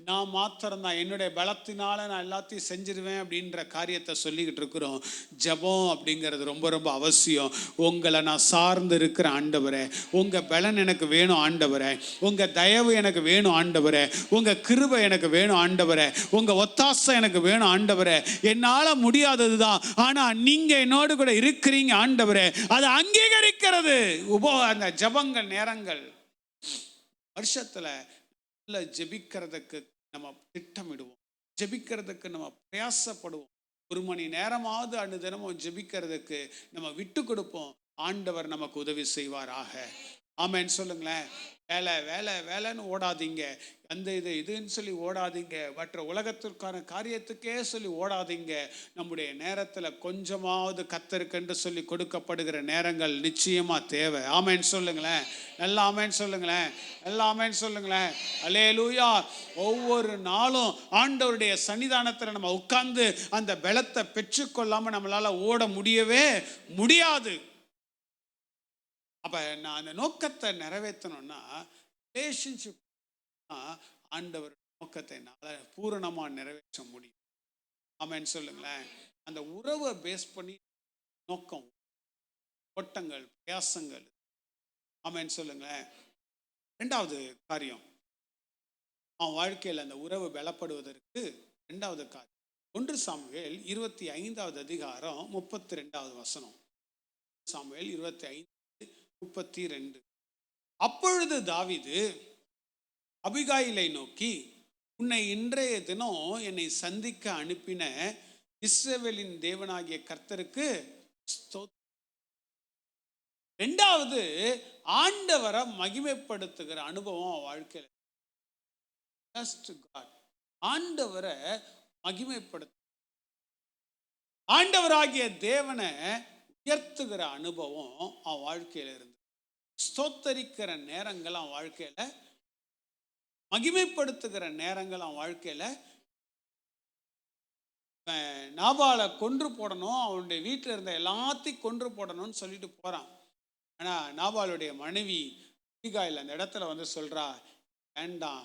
நான் மாத்திரம்தான், என்னுடைய பலத்தினால நான் எல்லாத்தையும் செஞ்சிருவேன் அப்படின்ற காரியத்தை சொல்லிக்கிட்டு இருக்கிறோம். ஜெபம் அப்படிங்கிறது ரொம்ப ரொம்ப அவசியம். உங்களை நான் சார்ந்து இருக்கிற ஆண்டவரே, உங்க பலன் எனக்கு வேணும் ஆண்டவரே, உங்க தயவு எனக்கு வேணும் ஆண்டவரே, உங்க கிருபை எனக்கு வேணும் ஆண்டவரே, உங்க ஒத்தாசை எனக்கு வேணும் ஆண்டவரே. என்னால முடியாததுதான், ஆனா நீங்க என்னோடு கூட இருக்கிறீங்க ஆண்டவரே. அதை அங்கீகரிக்கிறது அந்த ஜெபங்கள் நேரங்கள். வருஷத்துல ஜெபிக்கிறதுக்கு நம்ம திட்டமிடுவோம், ஜெபிக்கிறதுக்கு நம்ம பிரயாசப்படுவோம். 1 மணி நேரமாவது அனுதினமும் ஜெபிக்கிறதுக்கு நம்ம விட்டு கொடுப்போம். ஆண்டவர் நமக்கு உதவி செய்வாராக. ஆமென் சொல்லுங்களேன். வேலை வேலை வேலைன்னு ஓடாதீங்க, அந்த இதுன்னு சொல்லி ஓடாதீங்க, மற்ற உலகத்திற்கான காரியத்துக்கே சொல்லி ஓடாதீங்க. நம்முடைய நேரத்தில் கொஞ்சமாவது கர்த்தருக்கென்று சொல்லி கொடுக்கப்படுகிற நேரங்கள் நிச்சயமா தேவை. ஆமென் சொல்லுங்களேன். எல்லாம் ஆமென் சொல்லுங்களேன். எல்லாம் ஆமென் சொல்லுங்களேன். அல்லேலூயா. ஒவ்வொரு நாளும் ஆண்டவருடைய சன்னிதானத்தில் நம்ம உட்கார்ந்து அந்த பலத்தை பெற்றுக்கொள்ளாம நம்மளால ஓட முடியவே முடியாது. அப்ப நான் அந்த நோக்கத்தை நிறைவேற்றணும்னா ரிலேஷன்ஷிப் ஆண்டவர் நோக்கத்தை என்னால் பூரணமாக நிறைவேற்ற முடியும். ஆமென் சொல்லுங்களேன். அந்த உறவை பேஸ் பண்ணி நோக்கம், ஓட்டங்கள், பிரயாசங்கள். ஆமென் சொல்லுங்களேன். ரெண்டாவது காரியம், அவன் வாழ்க்கையில் அந்த உறவு பலப்படுவதற்கு ரெண்டாவது காரியம், 1 சாமுவேல் 25வது அதிகாரம் 32வது வசனம். சாமுவேல் 25:32. அப்பொழுது தாவீது அபிகாயிலை நோக்கி, உன்னை இன்றைய தினம் என்னை சந்திக்க அனுப்பின இஸ்ரவேலின் தேவனாகிய கர்த்தருக்கு ஸ்தோத்திரம். ரெண்டாவது, ஆண்டவரை மகிமைப்படுத்துகிற அனுபவம் வாழ்க்கையில். ஆண்டவரை மகிமைப்படுத்த, ஆண்டவராகிய தேவனை உயர்த்துகிற அனுபவம் அவன் வாழ்க்கையில இருந்து, ஸ்தோத்தரிக்கிற நேரங்கள் அவன் வாழ்க்கையில, மகிமைப்படுத்துகிற நேரங்கள் அவன் வாழ்க்கையில. நாபாலை கொன்று போடணும், அவனுடைய வீட்டில் இருந்த எல்லாத்தையும் கொன்று போடணும்னு சொல்லிட்டு போறான். ஆனா நாபாலுடைய மனைவி அபிகாயில் அந்த இடத்துல வந்து சொல்றா, வேண்டாம்,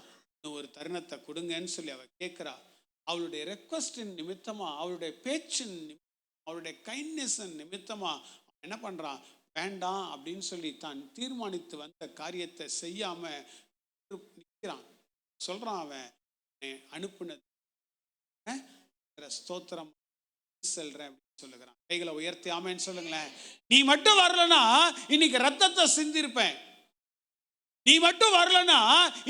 ஒரு தருணத்தை கொடுங்கன்னு சொல்லி அவ கேட்கிறா. அவளுடைய ரெக்வஸ்டின் நிமித்தமா, அவளுடைய பேச்சின், அவளுடைய கைண்ட்னஸின் நிமித்தமா என்ன பண்றான், வேண்டாம் அப்படின்னு சொல்லி தான் தீர்மானித்து வந்த காரியத்தை செய்யாம நிற்கிறான். சொல்றான், அவன் அனுப்புனது ஸ்தோத்திரம் செல்றேன் அப்படின்னு சொல்லுகிறான். கைகளை உயர்த்தி ஆமென்னு சொல்லுங்களேன். நீ மட்டும் வரலனா இன்னைக்கு ரத்தத்தை சிந்திருப்பேன். நீ மட்டும் வரலனா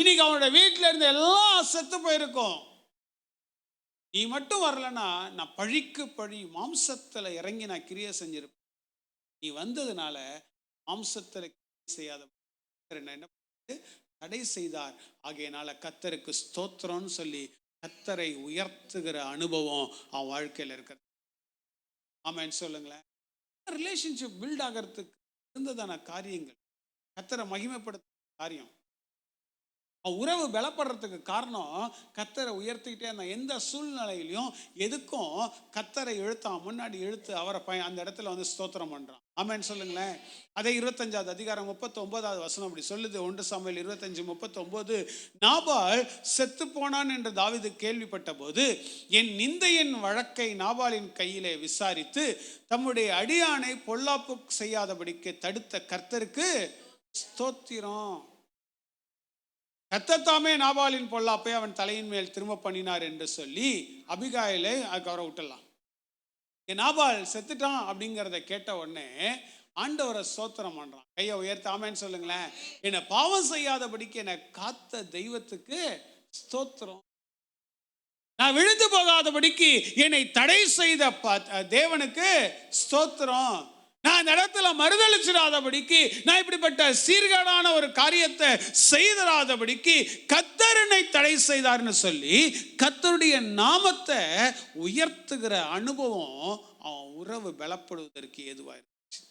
இன்னைக்கு அவனோட வீட்டில இருந்து எல்லாம் செத்து போயிருக்கும். நீ மட்டும் வரலனா நான் பழிக்கு பழி மாம்சத்துல இறங்கி நான் கிரியை செஞ்சிருப்பேன். நீ வந்ததுனால மாம்சத்துல செய்யாத என்ன தடை செய்தார். ஆகையினால கர்த்தருக்கு ஸ்தோத்திரம்னு சொல்லி கர்த்தரை உயர்த்துகிற அனுபவம் அவன் வாழ்க்கையில் இருக்கிறது. ஆமென் சொல்லுங்களேன். ரிலேஷன்ஷிப் பில்ட் ஆகிறதுக்கு இருந்ததான காரியங்கள், கர்த்தரை மகிமைப்படுத்த காரியம், உறவு பலப்படுறதுக்கு காரணம் கர்த்தரை உயர்த்திக்கிட்டே இருந்தான். எந்த சூழ்நிலையிலையும் எதுக்கும் கர்த்தரை இழுத்தான், முன்னாடி இழுத்து அவரை அந்த இடத்துல வந்து ஸ்தோத்திரம் பண்றான். ஆமென் சொல்லுங்களேன். அதே 25வது அதிகாரம் 39வது வசனம் அப்படி சொல்லுது. 1 சாமுவேல் 25:39. நாபால் செத்து போனான் என்று தாவீது கேள்விப்பட்ட போது என் நிந்தையின் வழக்கை நாபாலின் கையிலே விசாரித்து தம்முடைய அடியானை பொல்லாப்பு செய்யாதபடிக்கு தடுத்த கர்த்தருக்கு ஸ்தோத்திரம். கர்த்தர் நாபாலின் பொல்லாப்பை அவன் தலையின் மேல் திரும்ப பண்ணினார் என்று சொல்லி அபிகாயிலை அவரை விட்டுலாம். நாபால் செத்துட்டான் அப்படிங்கிறத கேட்ட உடனே ஆண்டவரை ஸ்தோத்திரம் பண்றான். கையை உயர்த்தி ஆமென்னு சொல்லுங்களேன். என்னை பாவம் செய்யாதபடிக்கு என்னை காத்த தெய்வத்துக்கு ஸ்தோத்திரம். நான் விழுந்து போகாதபடிக்கு என்னை தடை செய்த தேவனுக்கு ஸ்தோத்திரம். நான் இந்த இடத்துல மறுதளிச்சிடாதபடிக்கு, நான் இப்படிப்பட்ட சீர்கேடான ஒரு காரியத்தை செய்திடாதபடிக்கு கர்த்தர் என்னை தடை செய்தார்னு சொல்லி கர்த்தருடைய நாமத்தை உயர்த்துகிற அனுபவம் அவன் உறவு பலப்படுவதற்கு ஏதுவாயிருச்சு.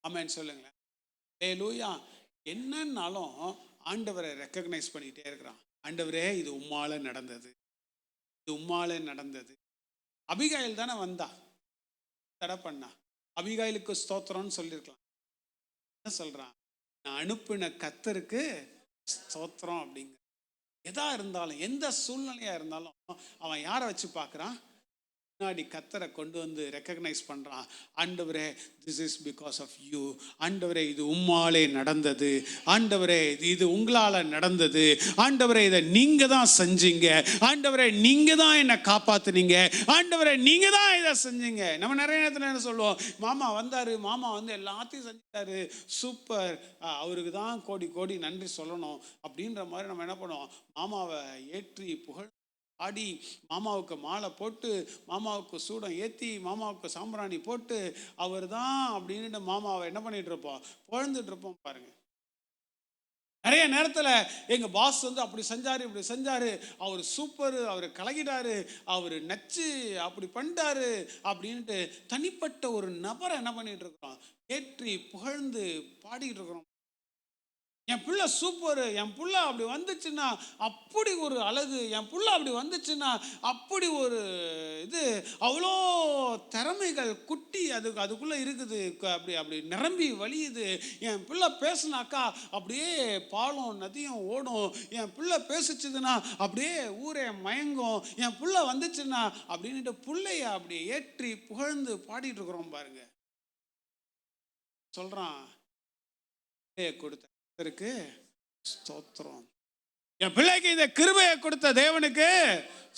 ஆமென் சொல்லுங்களேன். ஹல்லேலூயா. என்னன்னாலும் ஆண்டவரை ரெக்கக்னைஸ் பண்ணிட்டே இருக்கிறான். ஆண்டவரே, இது உம்மால நடந்தது, இது உம்மால நடந்தது. அபிகாயில் தானே வந்தா, தடை பண்ணா. அபிகாயிலுக்கு ஸ்தோத்திரம்னு சொல்லியிருக்கலாம். என்ன சொல்றான், நான் அனுப்பின கர்த்தருக்கு ஸ்தோத்திரம் அப்படிங்கிற. எதா இருந்தாலும், எந்த சூழ்நிலையா இருந்தாலும் அவன் யாரை வச்சு பார்க்குறான், முன்னாடி கர்த்தரை கொண்டு வந்து ரெக்கக்னைஸ் பண்றான். ஆண்டவரே, this is because of you. ஆண்டவரே, இது உம்மாலே நடந்தது. ஆண்டவரே, இது உங்களால நடந்தது. ஆண்டவரே, இதை நீங்க தான் செஞ்சீங்க. ஆண்டவரே, நீங்க தான் என்னை காப்பாத்துனீங்க. ஆண்டவரே, நீங்க தான் இதை செஞ்சீங்க. நம்ம நிறைய நேரத்தில் என்ன சொல்லுவோம், மாமா வந்தாரு, மாமா வந்து எல்லாத்தையும் செஞ்சுட்டாரு, சூப்பர், அவருக்கு தான் கோடி கோடி நன்றி சொல்லணும் அப்படின்ற மாதிரி நம்ம என்ன பண்ணுவோம், மாமாவை ஏற்றி புகழ் ஆடி, மாமாவுக்கு மாலை போட்டு, மாமாவுக்கு சூடம் ஏற்றி, மாமாவுக்கு சாம்பிராணி போட்டு, அவர் தான் அப்படின்னு மாமாவை என்ன பண்ணிட்டு இருப்போம், புகழ்ந்துட்டு இருப்போம். பாருங்க, நிறைய நேரத்தில் எங்கள் பாஸ் வந்து அப்படி செஞ்சாரு, இப்படி செஞ்சாரு, அவர் சூப்பர், அவர் கலகிட்டாரு, அவர் நச்சு அப்படி பண்ணிட்டாரு அப்படின்ட்டு தனிப்பட்ட ஒரு நபரை என்ன பண்ணிட்டு இருக்கிறோம், ஏற்றி புகழ்ந்து பாடிட்டு இருக்கிறோம். என் பிள்ளை சூப்பரு, என் பிள்ளை அப்படி வந்துச்சுன்னா அப்படி ஒரு அழகு, என் பிள்ளை அப்படி வந்துச்சுன்னா அப்படி ஒரு இது, அவ்வளோ திறமைகள் குட்டி அதுக்குள்ளே இருக்குது, அப்படி அப்படி நிரம்பி வழியுது. என் பிள்ளை பேசுனாக்கா அப்படியே பாலம் நதியும் ஓடும், என் பிள்ளை பேசிச்சுதுன்னா அப்படியே ஊரே மயங்கும், என் பிள்ளை வந்துச்சுன்னா அப்படின்ட்டு பிள்ளைய அப்படி ஏற்றி புகழ்ந்து பாடிட்டு இருக்கிறோம் பாருங்க. சொல்கிறான், கொடுத்த ஸ்தோத்திரம். என் பிள்ளைக்கு இந்த கிருபையை கொடுத்த தேவனுக்கு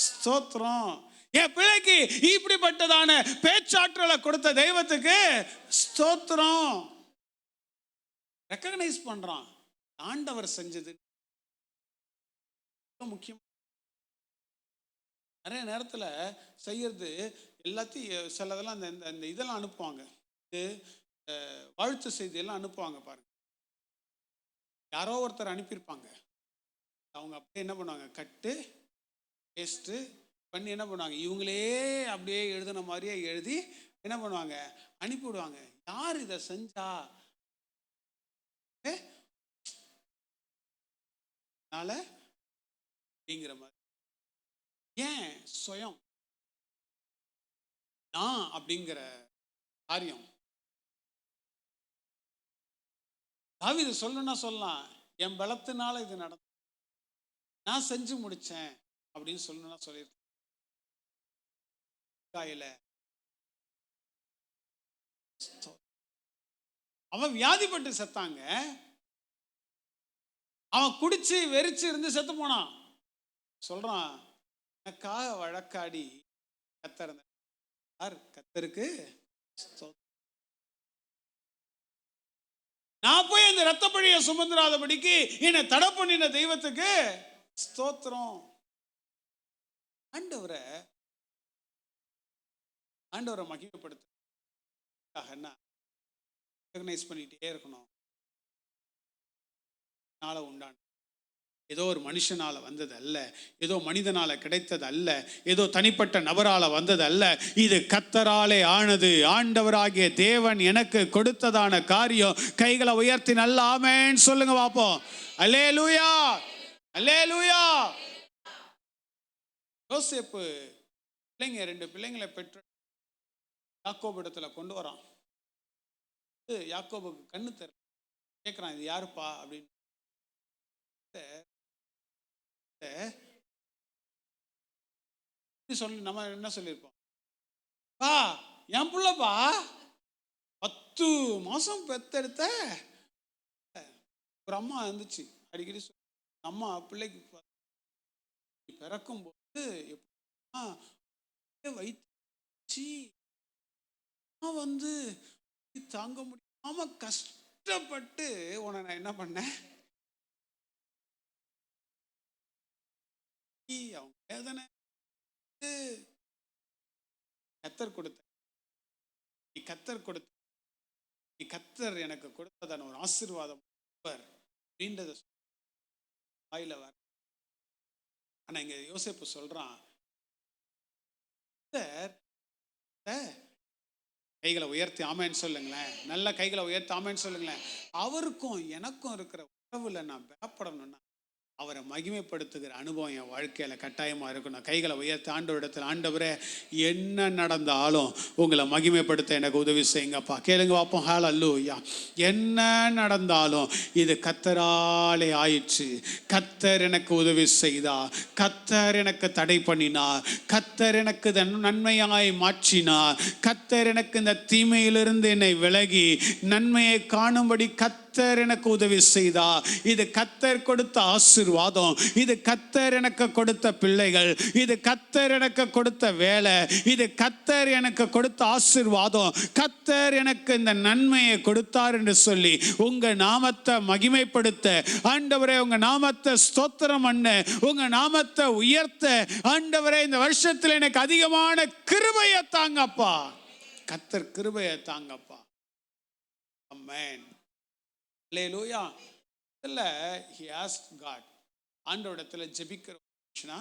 ஸ்தோத்திரம். என் பிள்ளைக்கு இப்படிப்பட்டதான பேச்சாற்றலை கொடுத்த தெய்வத்துக்கு ஸ்தோத்திரம். ரெக்கக்னைஸ் பண்றான், ஆண்டவர் செஞ்சது முக்கியம். நிறைய நேரத்தில் செய்யறது எல்லாத்தையும் சிலதெல்லாம் இந்த இதெல்லாம் அனுப்புவாங்க, வாழ்த்து செய்தியெல்லாம் அனுப்புவாங்க பாருங்க. யாரோ ஒருத்தர் அனுப்பியிருப்பாங்க, அவங்க அப்படியே என்ன பண்ணுவாங்க, கட்டு பேஸ்ட்டு பண்ணி என்ன பண்ணுவாங்க, இவங்களே அப்படியே எழுதின மாதிரியே எழுதி என்ன பண்ணுவாங்க, அனுப்பிவிடுவாங்க. யார் இதை செஞ்சா அப்படிங்கிற மாதிரி. ஏன் சுயம் நான் அப்படிங்கிற காரியம் தாவீது சொல்லணும்னா சொல்லலாம், என் பலத்தினால இது நடந்து நான் செஞ்சு முடிச்சேன் அப்படின்னு சொல்லணும்னா சொல்லியிருக்கேன். அவன் வியாதிப்பட்டு செத்தாங்க, அவன் குடிச்சு வெறிச்சு இருந்து செத்து போனான். சொல்றான், எனக்காக வழக்காடி கத்தர் கத்தருக்கு நான் போய் அந்த ரத்த பழியை சுமந்துராதபடிக்கு என்னை தடை பண்ணின தெய்வத்துக்கு ஸ்தோத்திரம். ஆண்டவரை மகிமைப்படுத்த ரெகனைஸ் பண்ணிட்டே இருக்கணும். உண்டான ஏதோ ஒரு மனுஷனால வந்தது அல்ல, ஏதோ மனிதனால கிடைத்தது அல்ல, ஏதோ தனிப்பட்ட நபரால வந்தது அல்ல, இது கர்த்தராலே ஆனது. ஆண்டவராகிய தேவன் எனக்கு கொடுத்ததான காரியம். கைகளை உயர்த்தி நல்ல ஆமென் சொல்லுங்க பாப்போம். அல்லேலூயா, அல்லேலூயா. யோசேப்பு பிள்ளைங்க 2 பிள்ளைங்களை பெற்று யாக்கோபு இடத்துல கொண்டு வரான். யாக்கோபுக்கு கண்ணு தெரியல, கேட்குறான், இது யாருப்பா அப்படின்னு. சொல்லி நம்ம என்ன சொல்லியிருப்போம், பா என் புள்ளப்பா 10 மாசம் பெத்தெடுத்த ஒரு அம்மா இருந்துச்சு. அடிக்கடி அம்மா பிள்ளைக்கு பிறக்கும் போது வைத்து வந்து தாங்க முடியாம கஷ்டப்பட்டு உன்னை நான் என்ன பண்ணேன், அவங்க வேதனை கத்தர் கொடுத்த, நீ கத்தர் கொடுத்த, நீ கத்தர் எனக்கு கொடுத்ததான ஒரு ஆசீர்வாதம் அப்படின்றத வாயில வர. ஆனா இங்க யோசேப்பு சொல்றான், கைகளை உயர்த்தி ஆமேன்னு சொல்லுங்களேன், நல்ல கைகளை உயர்த்தி ஆமேன்னு சொல்லுங்களேன். அவருக்கும் எனக்கும் இருக்கிற உறவுல நான் பயப்படணும்னா அவரை மகிமைப்படுத்துகிற அனுபவம் என் வாழ்க்கையில் கட்டாயமாக இருக்கணும். கைகளை உயர்த்தி ஆண்டவரிடத்தில், ஆண்டவரே என்ன நடந்தாலும் உங்களை மகிமைப்படுத்த எனக்கு உதவி செய்யுங்கப்பா. கேளுங்க பார்ப்போம். ஹல்லேலூயா. என்ன நடந்தாலும் இது கர்த்தராலே ஆயிற்று. கர்த்தர் எனக்கு உதவி செய்தார், கர்த்தர் எனக்கு தடை பண்ணினார், கர்த்தர் எனக்கு நன்மையாய் மாற்றினார், கர்த்தர் எனக்கு இந்த தீமையிலிருந்து என்னை விலகி நன்மையை காணும்படி கர்த்தர் எனக்கு உதவி செய்தார். இது கர்த்தர் கொடுத்த ஆசீர்வாதம், இது கர்த்தர் எனக்கு கொடுத்த பிள்ளைகள், இது கர்த்தர் எனக்கு கொடுத்த வேலை, இது கர்த்தர் எனக்கு கொடுத்த ஆசீர்வாதம், கர்த்தர் எனக்கு இந்த நன்மையை கொடுத்தார் என்று சொல்லி உங்க நாமத்தை மகிமைப்படுத்த, ஆண்டவரே உங்க நாமத்தை ஸ்தோத்திரம் பண்ண, உங்க நாமத்தை உயர்த்த, ஆண்டவரே இந்த வருஷத்தில் எனக்கு அதிகமான கிருபையை தாங்கப்பா, கர்த்தர் கிருபையை தாங்கப்பா. ஆமென். அல்லேலூயா. இல்ல, he asked God, ஆண்டவரிடத்துல ஜெபிக்கிற மனுஷனா.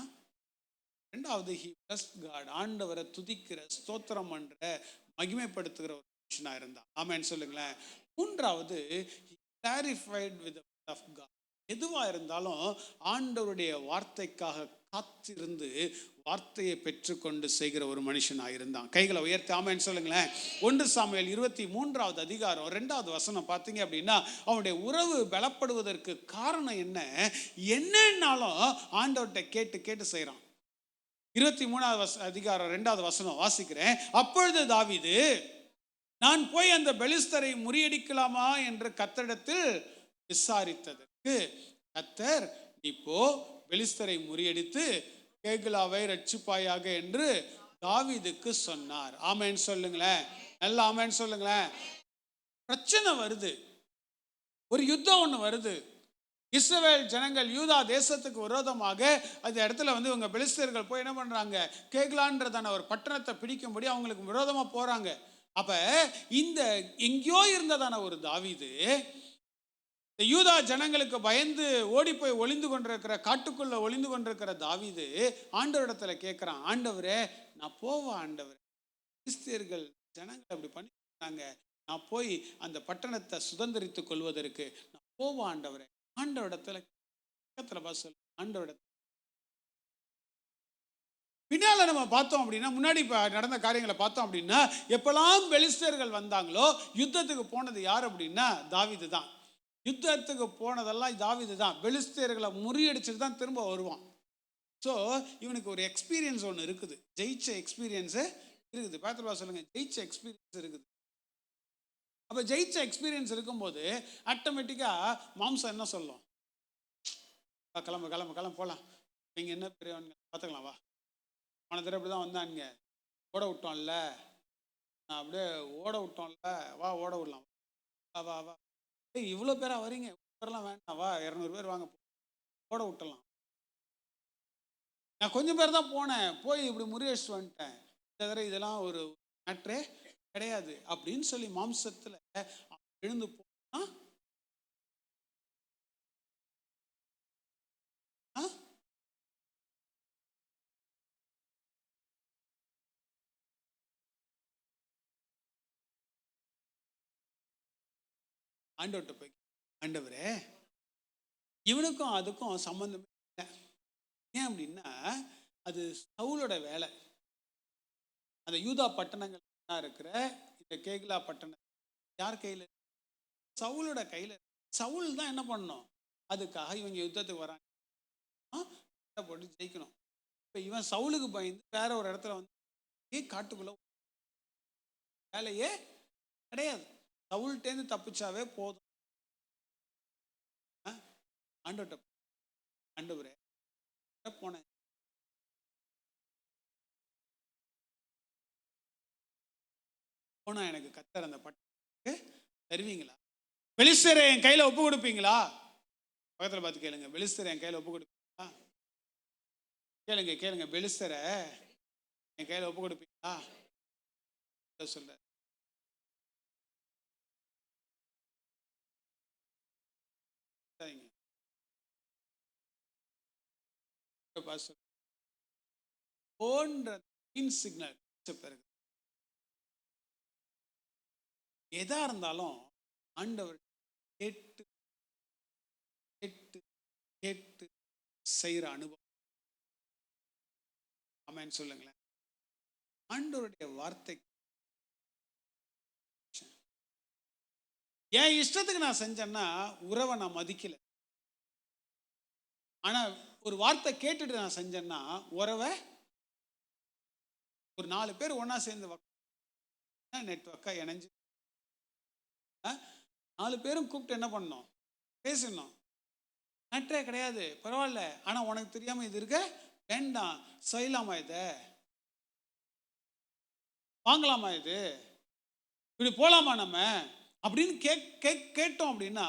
ரெண்டாவது, he blessed God, ஆண்டவரை துதிக்கிற ஸ்தோத்திரம் பண்ற மகிமைப்படுத்துகிற ஒரு மனுஷனா இருந்தா. ஆமென் சொல்லுங்களேன். மூன்றாவது, he clarified with the of God. எதுவா இருந்தாலும் ஆண்டவருடைய வார்த்தைக்காக காத்திருந்து வார்த்தையை பெற்றுக்கொண்டு செய்கிற ஒரு மனுஷனாக இருந்தான். கைகளை உயர்த்தி ஆமென்னு சொல்லுங்களேன். 1 சாமுவேல் 23வது அதிகாரம் 2வது வசனம் பார்த்தீங்க அப்படின்னா, அவனுடைய உறவு பலப்படுவதற்கு காரணம் என்னன்னாலும் ஆண்டவர்கிட்ட கேட்டு கேட்டு செய்கிறான். 23வது அதிகாரம் 2வது வசனம் வாசிக்கிறேன். அப்பொழுது தாவீது, நான் போய் அந்த பெலிஸ்தரை முறியடிக்கலாமா என்று கர்த்தரிடத்தில் விசாரித்ததற்கு கர்த்தர், நீ போ, பெலிஸ்தரை முறியடித்து கேகுலாவை ரட்சிப்பாயாக என்று தாவீதுக்கு சொன்னார். ஆமென் சொல்லுங்களேன். நல்லா ஆமென் சொல்லுங்களேன். பிரச்சனை வருது, ஒரு யுத்தம் ஒன்று வருது. இஸ்ரவேல் ஜனங்கள் யூதா தேசத்துக்கு விரோதமாக அந்த இடத்துல இவங்க பெலிஸ்தர்கள் போய் என்ன பண்றாங்க, கேகுலான்றதான ஒரு பட்டணத்தை பிடிக்கும்படி அவங்களுக்கு விரோதமா போறாங்க. அப்ப இந்த எங்கேயோ இருந்ததான ஒரு தாவீது யூதா ஜனங்களுக்கு பயந்து ஓடி போய் ஒளிந்து கொண்டிருக்கிற, காட்டுக்குள்ள ஒளிந்து கொண்டிருக்கிற தாவீது ஆண்டவரிடத்துல கேட்கிறான், ஆண்டவரே நான் போவா, ஆண்டவரே கிறிஸ்தியர்கள் ஜனங்கள் அப்படி பண்ணிட்டாங்க, நான் போய் அந்த பட்டணத்தை சுதந்திரித்துக் கொள்வதற்கு நான் போவா ஆண்டவரே. ஆண்டவரிடத்துல சொல்லு, ஆண்டவரிடத்துல. பின்னால நம்ம பார்த்தோம் அப்படின்னா, முன்னாடி நடந்த காரியங்களை பார்த்தோம் அப்படின்னா, எப்பெல்லாம் பெலிஸ்தர்கள் வந்தாங்களோ யுத்தத்துக்கு போனது யார் அப்படின்னா தாவீது தான். யுத்தத்துக்கு போனதெல்லாம் தாவீது தான். பெலிஸ்தர்களை முறியடிச்சுட்டு தான் திரும்ப வருவான். ஸோ இவனுக்கு ஒரு எக்ஸ்பீரியன்ஸ் ஒன்று இருக்குது, ஜெயிச்ச எக்ஸ்பீரியன்ஸு இருக்குது. பார்த்துருவா சொல்லுங்க, ஜெயிச்ச எக்ஸ்பீரியன்ஸ் இருக்குது. அப்போ ஜெயிச்ச எக்ஸ்பீரியன்ஸ் இருக்கும்போது ஆட்டோமேட்டிக்காக மாம்சம் என்ன சொல்லும், கிளம்பு கிளம்பு கிளம்பு போகலாம், நீங்கள் என்ன பெரியவன் பார்த்துக்கலாம், வா, போன தடவை இப்படி தான் வந்தானுங்க, ஓட விட்டோம்ல, நான் அப்படியே ஓட விட்டோம்ல, வா ஓட விடலாம், வா வா வா, இவ்வளோ பேரா வரீங்க, பேரெல்லாம் வேண்டாம், வா 200 பேர் வாங்க, ஓட விட்டலாம். நான் கொஞ்சம் பேர் தான் போனேன், போய் இப்படி முறியடிச்சுட்டு வந்துட்டேன், இந்த தடவை இதெல்லாம் ஒரு மேட்ரே கிடையாது அப்படின்னு சொல்லி மாம்சத்தில் எழுந்து போனா ஆண்டவர்கிட்ட போய், ஆண்டவரே இவனுக்கும் அதுக்கும் சம்பந்தமே இல்லை. ஏன் அப்படின்னா அது சவுலோட வேலை. அந்த யூதா பட்டணங்கள் இருக்கிற இந்த கேகுலா பட்டணம் யார் கையில்? சவுலோட கையில். சவுல் தான் என்ன பண்ணணும், அதுக்காக இவங்க யுத்தத்துக்கு வராங்க, போட்டு ஜெயிக்கணும். இப்போ இவன் சவுலுக்கு பயந்து வேற ஒரு இடத்துல காட்டுக்குள்ள வேலையே கிடையாது. சவுல்கிட்டேருந்து தப்பிச்சாவே போதும். ஆண்டவர்கிட்ட, ஆண்டவரே போனேன், போனா எனக்கு கர்த்தர் அந்த பட்டணத்துக்கு தருவீங்களா? பெலிஸ்தரை என் கையில ஒப்பு கொடுப்பீங்களா? பக்கத்துல பார்த்து கேளுங்க, பெலிஸ்தரை என் கையில ஒப்பு கொடுப்பீங்களா? கேளுங்க கேளுங்க, பெலிஸ்தரை என் கையில ஒப்பு கொடுப்பீங்களா சொல்ற. சிக்னல் பிறகு எதா இருந்தாலும் ஆண்டவர் கேட்டு கேட்டு கேட்டு செய்யற அனுபவம். ஆமென் சொல்லுங்களேன். ஆண்டவருடைய வார்த்தை என் இஷ்டத்துக்கு நான் செஞ்சேன்னா உறவை நான் மதிக்கல. ஆனா ஒரு வார்த்தை கேட்டுட்டு நான் செஞ்சேன்னா உறவை, ஒரு 4 பேர் ஒன்னா சேர்ந்து நெட்வொர்க்கா இணைஞ்சு 4 பேரும் கூப்பிட்டு என்ன பண்ணணும், பேசணும். மேட்ரே கிடையாது, பரவாயில்ல, ஆனா உனக்கு தெரியாம இது இருக்க வேண்டாம், செய்யலாமா, இதை வாங்கலாமா, இது இப்படி போலாமா நம்ம அப்படின்னு கேட்டோம் அப்படின்னா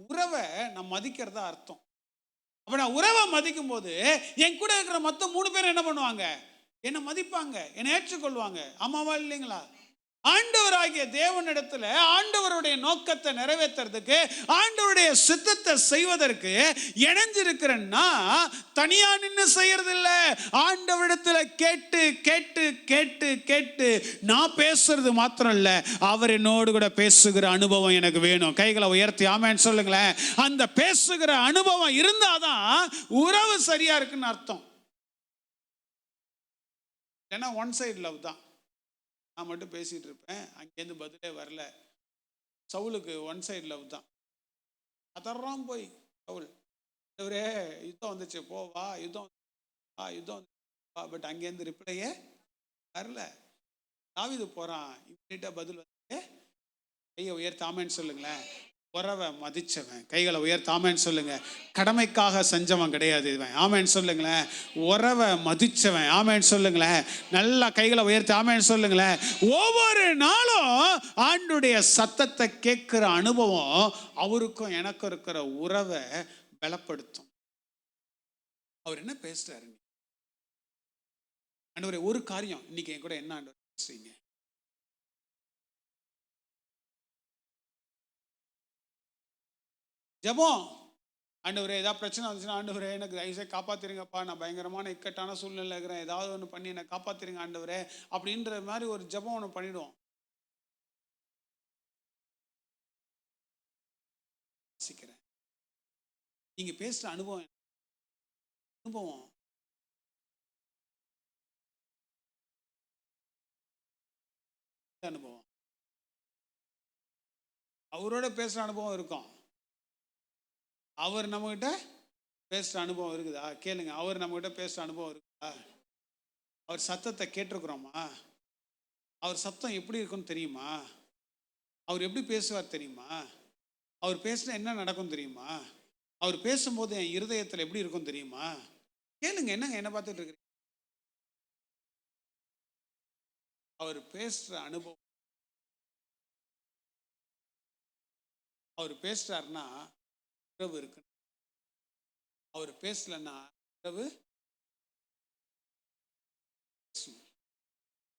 உறவை நான் மதிக்கிறதா அர்த்தம். அப்ப நான் உறவை மதிக்கும் போது என் கூட இருக்கிற மொத்தம் 3 பேர் என்ன பண்ணுவாங்க, என்னை மதிப்பாங்க, என்னை ஏற்றுக்கொள்வாங்க. ஆமாவா இல்லைங்களா? ஆண்டவராகிய தேவனிடத்துல ஆண்டவருடைய நோக்கத்தை நிறைவேற்றுறதுக்கு, ஆண்டவருடைய சித்தத்தை செய்வதற்கு இணைஞ்சிருக்கிறேன்னா தனியா நின்று செய்யறது இல்ல. ஆண்டவரிடத்துல கேட்டு கேட்டு கேட்டு கேட்டு நான் பேசுறது மாத்திரம் இல்ல, அவர் என்னோடு கூட பேசுகிற அனுபவம் எனக்கு வேணும். கைகளை உயர்த்தி ஆமென் சொல்லுங்களேன். அந்த பேசுகிற அனுபவம் இருந்தாதான் உறவு சரியா இருக்குன்னு அர்த்தம். ஏன்னா ஒன் சைடு லவ் தான். நான் மட்டும் பேசிட்டு இருப்பேன், அங்கேருந்து பதிலே வரல. சவுலுக்கு ஒன் சைடு லவ் தான். அதெல்லாம் போய் சவுல், இவரே யுத்தம் வந்துச்சு, போவா யுத்தம் யுத்தம் வா, பட் அங்கேருந்து ரிப்ளையே வரல. தாவீது போறான், இம்மிடியா பதில் வந்து கையை உயர்த்தி ஆமென் சொல்லுங்களேன். உறவை மதிச்சவன். கைகளை உயர்த்தி ஆமென் சொல்லுங்க. கடமைக்காக செஞ்சவன் கிடையாது இவன். ஆமென் சொல்லுங்களேன். உறவை மதிச்சவன். ஆமென் சொல்லுங்களேன். நல்லா கைகளை உயர்த்தி ஆமென் சொல்லுங்களேன். ஒவ்வொரு நாளும் ஆண்டுடைய சத்தத்தை கேட்கிற அனுபவம் அவருக்கும் எனக்கும் இருக்கிற உறவை பலப்படுத்தும். அவர் என்ன பேசுறாரு? ஆண்டவரே ஒரு காரியம் இன்னைக்கு என் கூட என்ன ஆண்டவர் பேசுறீங்க? ஜெபம். ஆண்டவரே ஏதாவது பிரச்சனை வந்துச்சுன்னா, ஆண்டவரே எனக்கு தயவுசெய்து காப்பாத்திருங்கப்பா, நான் பயங்கரமான இக்கட்டான சூழ்நிலை இருக்கிறேன், ஏதாவது ஒன்று பண்ணி என்னை காப்பாத்திருங்க ஆண்டவரே அப்படின்ற மாதிரி ஒரு ஜெபம் ஒன்று பண்ணிடுவோம். நீங்க பேசுற அனுபவம் அனுபவம் அவரோட பேசுற அனுபவம் இருக்கும். அவர் நம்மகிட்ட பேசுற அனுபவம் இருக்குதா? கேளுங்க. அவர் நம்மகிட்ட பேசுற அனுபவம் இருக்குதா? அவர் சத்தத்தை கேட்டிருக்கிறோமா? அவர் சத்தம் எப்படி இருக்குன்னு தெரியுமா? அவர் எப்படி பேசுவார் தெரியுமா? அவர் பேசினா என்ன நடக்கும் தெரியுமா? அவர் பேசும்போது என் இருதயத்தில் எப்படி இருக்கும் தெரியுமா? கேளுங்க. என்னங்க என்ன பார்த்துட்டு இருக்கிறீங்க? அவர் பேசுற அனுபவம், அவர் பேசுறாருன்னா உறவு இருக்கு. அவர் பேசலன்னா உறவு.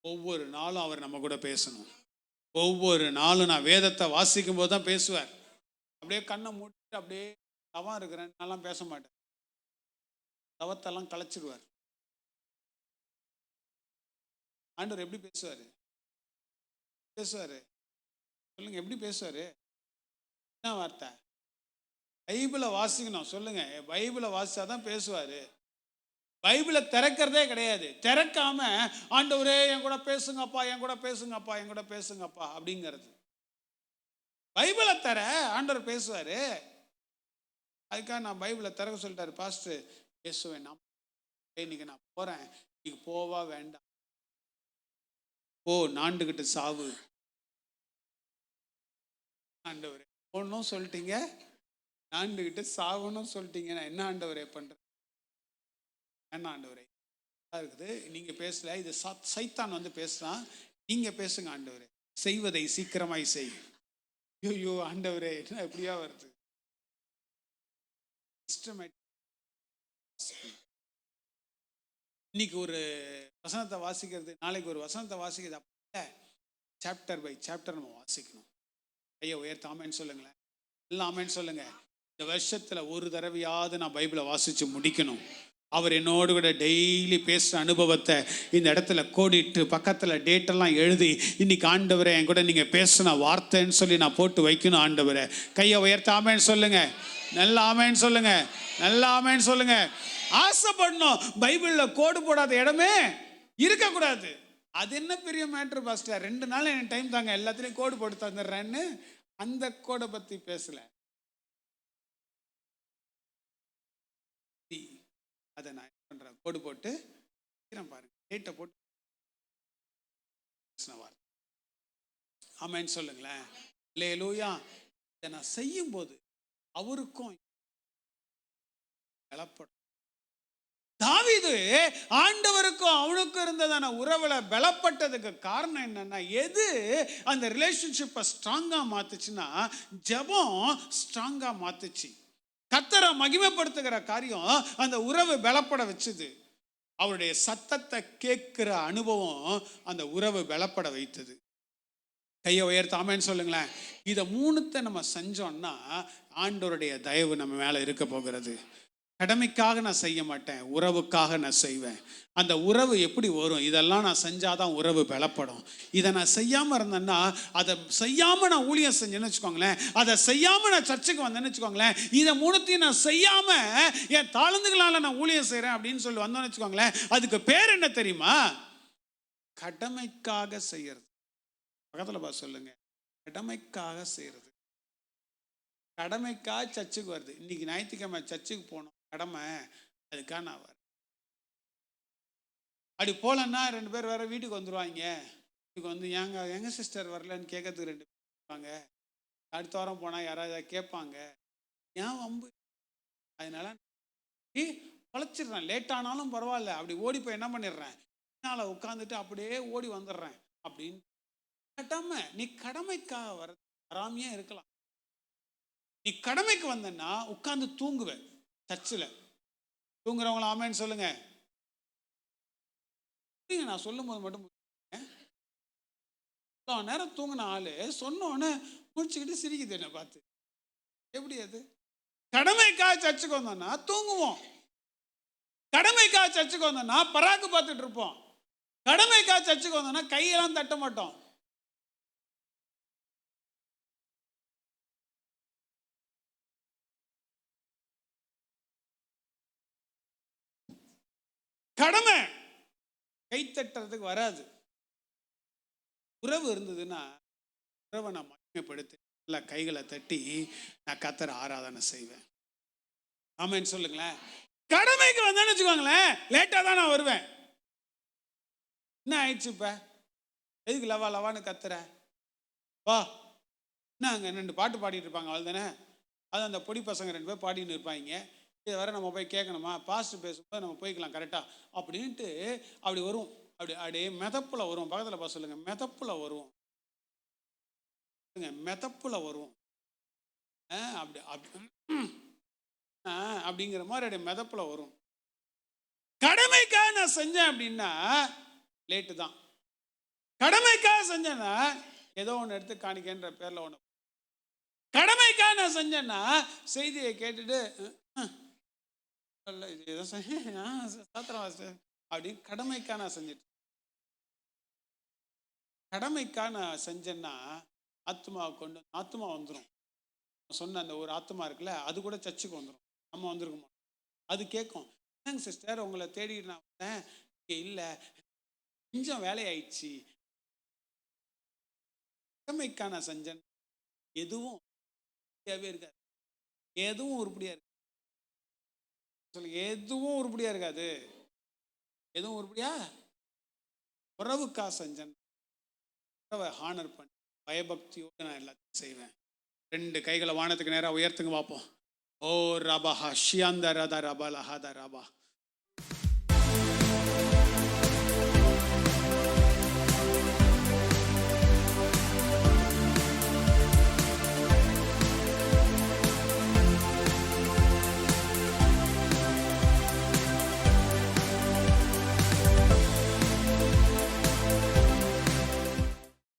ஒவ்வொரு நாளும் அவர் நம்ம கூட பேசணும். ஒவ்வொரு நாளும் நான் வேதத்தை வாசிக்கும் போது தான் பேசுவார். அப்படியே கண்ணை மூடிட்டு அப்படியே தவம் இருக்கிறேன் நல்லா பேச மாட்டேன். தவத்தெல்லாம் கலைச்சிடுவார். ஆண்டவர் எப்படி பேசுவாரு? சொல்லுங்க, எப்படி பேசுவாரு? என்ன வார்த்தை? பைபிளை வாசிக்கணும். சொல்லுங்க, பைபிளை வாசிச்சாதான் பேசுவாரு. பைபிளை திறக்கிறதே கிடையாது. திறக்காம ஆண்டவரே என் கூட பேசுங்கப்பா, என் கூட பேசுங்கப்பா, என் கூட பேசுங்கப்பா அப்படிங்கிறது. பைபிளை தர ஆண்டவர் பேசுவாரு. அதுக்காக நான் பைபிளை திறக்க சொல்லிட்டாரு பாஸ்டர். பேசுவேன். நான் இன்னைக்கு நான் போறேன், இன்னைக்கு போவா வேண்டாம், போ நாண்டுகிட்டு சாவு. ஆண்டவரே ஒன்னும் சொல்லிட்டீங்க, நாண்டுகிட்டு சாவுன்னு சொல்லிட்டீங்க, நான் என்ன ஆண்டவரே பண்றேன்? என்ன ஆண்டவரே இருக்குது, நீங்க பேசல, இது சைத்தான் வந்து பேசுறான், நீங்க பேசுங்க ஆண்டவரே, செய்வதை சீக்கிரமாய் செய். ஐயோ ஆண்டவரே என்ன எப்படியா வருது? இன்னைக்கு ஒரு வசனத்தை வாசிக்கிறது, நாளைக்கு ஒரு வசனத்தை வாசிக்கிறது, அப்ப சாப்டர் பை சாப்டர் நம்ம வாசிக்கணும். ஐயா உயர்த்த ஆமென் சொல்லுங்களேன். எல்லாம் ஆமென் சொல்லுங்க. இந்த வருஷத்துல ஒரு தடவையாவது நான் பைபிளை வாசிச்சு முடிக்கணும். அவர் என்னோடு கூட டெய்லி பேசுகிற அனுபவத்தை இந்த இடத்துல கோடிட்டு பக்கத்தில் டேட்டெல்லாம் எழுதி, இன்னைக்கு ஆண்டவரே என் கூட நீங்கள் பேசின வார்த்தைன்னு சொல்லி நான் போட்டு வைக்கணும். ஆண்டவரே கையை உயர்த்த ஆமென் சொல்லுங்க. நல்லா ஆமென் சொல்லுங்க. நல்லா ஆமென் சொல்லுங்க. ஆசைப்படணும். பைபிளில் கோடு போடாத இடமே இருக்கக்கூடாது. அது என்ன பெரிய மேட்ரு பாஸ்டர், 2 நாள் எனக்கு டைம் தாங்க, எல்லாத்துலேயும் கோடு போட்டு தந்துடுறேன்னு அந்த கோடை பற்றி பேசலை. அதை நான் என்ன பண்றேன், கோடு போட்டு பாருங்க, டேட்டை போட்டு ஆமென் சொல்லுங்களேன். அல்லேலூயா. இதை நான் செய்யும் போது அவருக்கும் பலப்படும். தாவீது ஆண்டவருக்கும் அவனுக்கும் இருந்ததான உறவுல பலப்பட்டதுக்கு காரணம் என்னன்னா, எது அந்த ரிலேஷன்ஷிப்பை ஸ்ட்ராங்கா மாத்துச்சுன்னா, ஜெபம் ஸ்ட்ராங்கா மாத்துச்சு. கர்த்தரை மகிமைப்படுத்துகிற காரியம் அந்த உறவு பலப்பட வச்சுது. அவருடைய சத்தத்தை கேட்கிற அனுபவம் அந்த உறவு பலப்பட வைத்தது. கையை உயர்த்த ஆமென்னு சொல்லுங்களேன். இதை மூணுத்தை நம்ம செஞ்சோம்னா ஆண்டவருடைய தயவு நம்ம மேலே இருக்க போகிறது. கடமைக்காக நான் செய்ய மாட்டேன், உறவுக்காக நான் செய்வேன். அந்த உறவு எப்படி வரும்? இதெல்லாம் நான் செஞ்சாதான் உறவு பலப்படும். இதை நான் செய்யாமல் இருந்தேன்னா, அதை செய்யாமல் நான் ஊழியம் செஞ்சேன்னு வச்சுக்கோங்களேன், அதை செய்யாமல் நான் சர்ச்சுக்கு வந்தேன்னு வச்சுக்கோங்களேன், இதை மூணுத்தையும் நான் செய்யாமல் என் தாழ்ந்துகளால் நான் ஊழியம் செய்கிறேன் அப்படின்னு சொல்லி வந்தோன்னு வச்சுக்கோங்களேன், அதுக்கு பேர் என்ன தெரியுமா? கடமைக்காக செய்யறது. பக்கத்தில் பார்த்து சொல்லுங்க, கடமைக்காக செய்யறது. கடமைக்காக சர்ச்சுக்கு வருது. இன்னைக்கு ஞாயிற்றுக்கிழமை சர்ச்சுக்கு போகணும், கடமை, அதுக்காக நான் வரேன். அப்படி போகலன்னா 2 பேர் வேற வீட்டுக்கு வந்துடுவாங்க. வீட்டுக்கு வந்து எங்க சிஸ்டர் வரலன்னு கேட்கறதுக்கு 2 பேர் இருப்பாங்க. அடுத்த வாரம் போனால் யாராவது கேட்பாங்க, ஏன் வம்பு? அதனால பழச்சிடுறேன், லேட் ஆனாலும் பரவாயில்ல, அப்படி ஓடி போய் என்ன பண்ணிடுறேன், என்னால் உட்காந்துட்டு அப்படியே ஓடி வந்துடுறேன் அப்படின்னு. கடமை, நீ கடமைக்காக வராமையே இருக்கலாம். நீ கடமைக்கு வந்தன்னா உட்காந்து தூங்குவேன். சர்ச்சில் தூங்குறவங்கள ஆமேன்னு சொல்லுங்க. நான் சொல்லும் போது மட்டும் நேரம் தூங்கின ஆளு சொன்னோன்னு முடிச்சுக்கிட்டு சிரிக்குது என்ன பார்த்து. எப்படி அது? கடமைக்காக சர்ச்சுக்கு வந்தோம்னா தூங்குவோம், கடமைக்காக சர்ச்சுக்கு வந்தோம்னா பராக்கு பார்த்துட்டு இருப்போம், கடமைக்காக சர்ச்சுக்கு வந்தோம்னா கையெல்லாம் தட்ட மாட்டோம். கடமை கை தட்டுறதுக்கு வராது. உறவு இருந்ததுன்னா உறவை நான் மகிமைப்படுத்தி நல்லா கைகளை தட்டி நான் கர்த்தரை ஆராதனை செய்வேன். ஆமென்னு சொல்லுங்களேன். கடமைக்கு வந்தேன்னு வச்சுக்கோங்களேன், லேட்டாக தான் நான் வருவேன். என்ன ஆயிடுச்சு இப்ப? எதுக்கு லவா லவான்னு கத்துற? வா, என்ன அங்கே 2 பாட்டு பாடிட்டு இருப்பாங்க, அவள் தானே. அது அந்த பொடி பசங்க 2 பேர் பாடின்னு இருப்பாங்க. இதை வர நம்ம போய் கேட்கணுமா? பாஸ்ட் பேசும்போது நம்ம போய்க்கலாம் கரெக்டாக அப்படின்ட்டு அப்படி வரும். அப்படியே மெதப்பில் வரும். பக்கத்தில் பார்த்து சொல்லுங்க, மெதப்பில் வரும், மெதப்பில் வரும். அப்படி அப்படிங்கிற மாதிரி அப்படியே மெதப்பில் வரும். கடமைக்காக நான் செஞ்சேன் அப்படின்னா லேட்டு தான். கடமைக்காக செஞ்சேன்னா ஏதோ ஒன்று எடுத்து காணிக்கன்ற பேரில் ஒன்று. கடமைக்காக நான் செஞ்சேன்னா செய்தியை கேட்டுட்டு அப்படின்னு கடமைக்காக நான் செஞ்சுட்டு, கடமைக்காக நான் செஞ்சேன்னா ஆத்மாவை கொண்டு ஆத்மா வந்துடும். சொன்ன அந்த ஒரு ஆத்மா இருக்குல்ல, அது கூட சர்ச்சுக்கு வந்துடும். நம்ம வந்துருக்குமா? அது கேட்கும், என்னங்க சிஸ்டர் உங்களை தேடி நான் வந்தேன், இல்லை கொஞ்சம் வேலையாயிடுச்சு. கடமைக்காக நான் செஞ்சேன். எதுவும் இருக்காது, எதுவும் உருப்படியா இருக்கு சொல்லுங்க, எதுவும் உருப்படியா இருக்காது. எதுவும் உருப்படியா? உறவுக்காக செஞ்சேன். உறவை ஹானர் பண்ணி பயபக்தியோடு நான் எல்லாத்தையும் செய்வேன். 2 கைகளை வானத்துக்கு நேராக உயர்த்துங்க பார்ப்போம். ஓ ரபா ஷியாந்த ரத ரபா லஹத ரபா.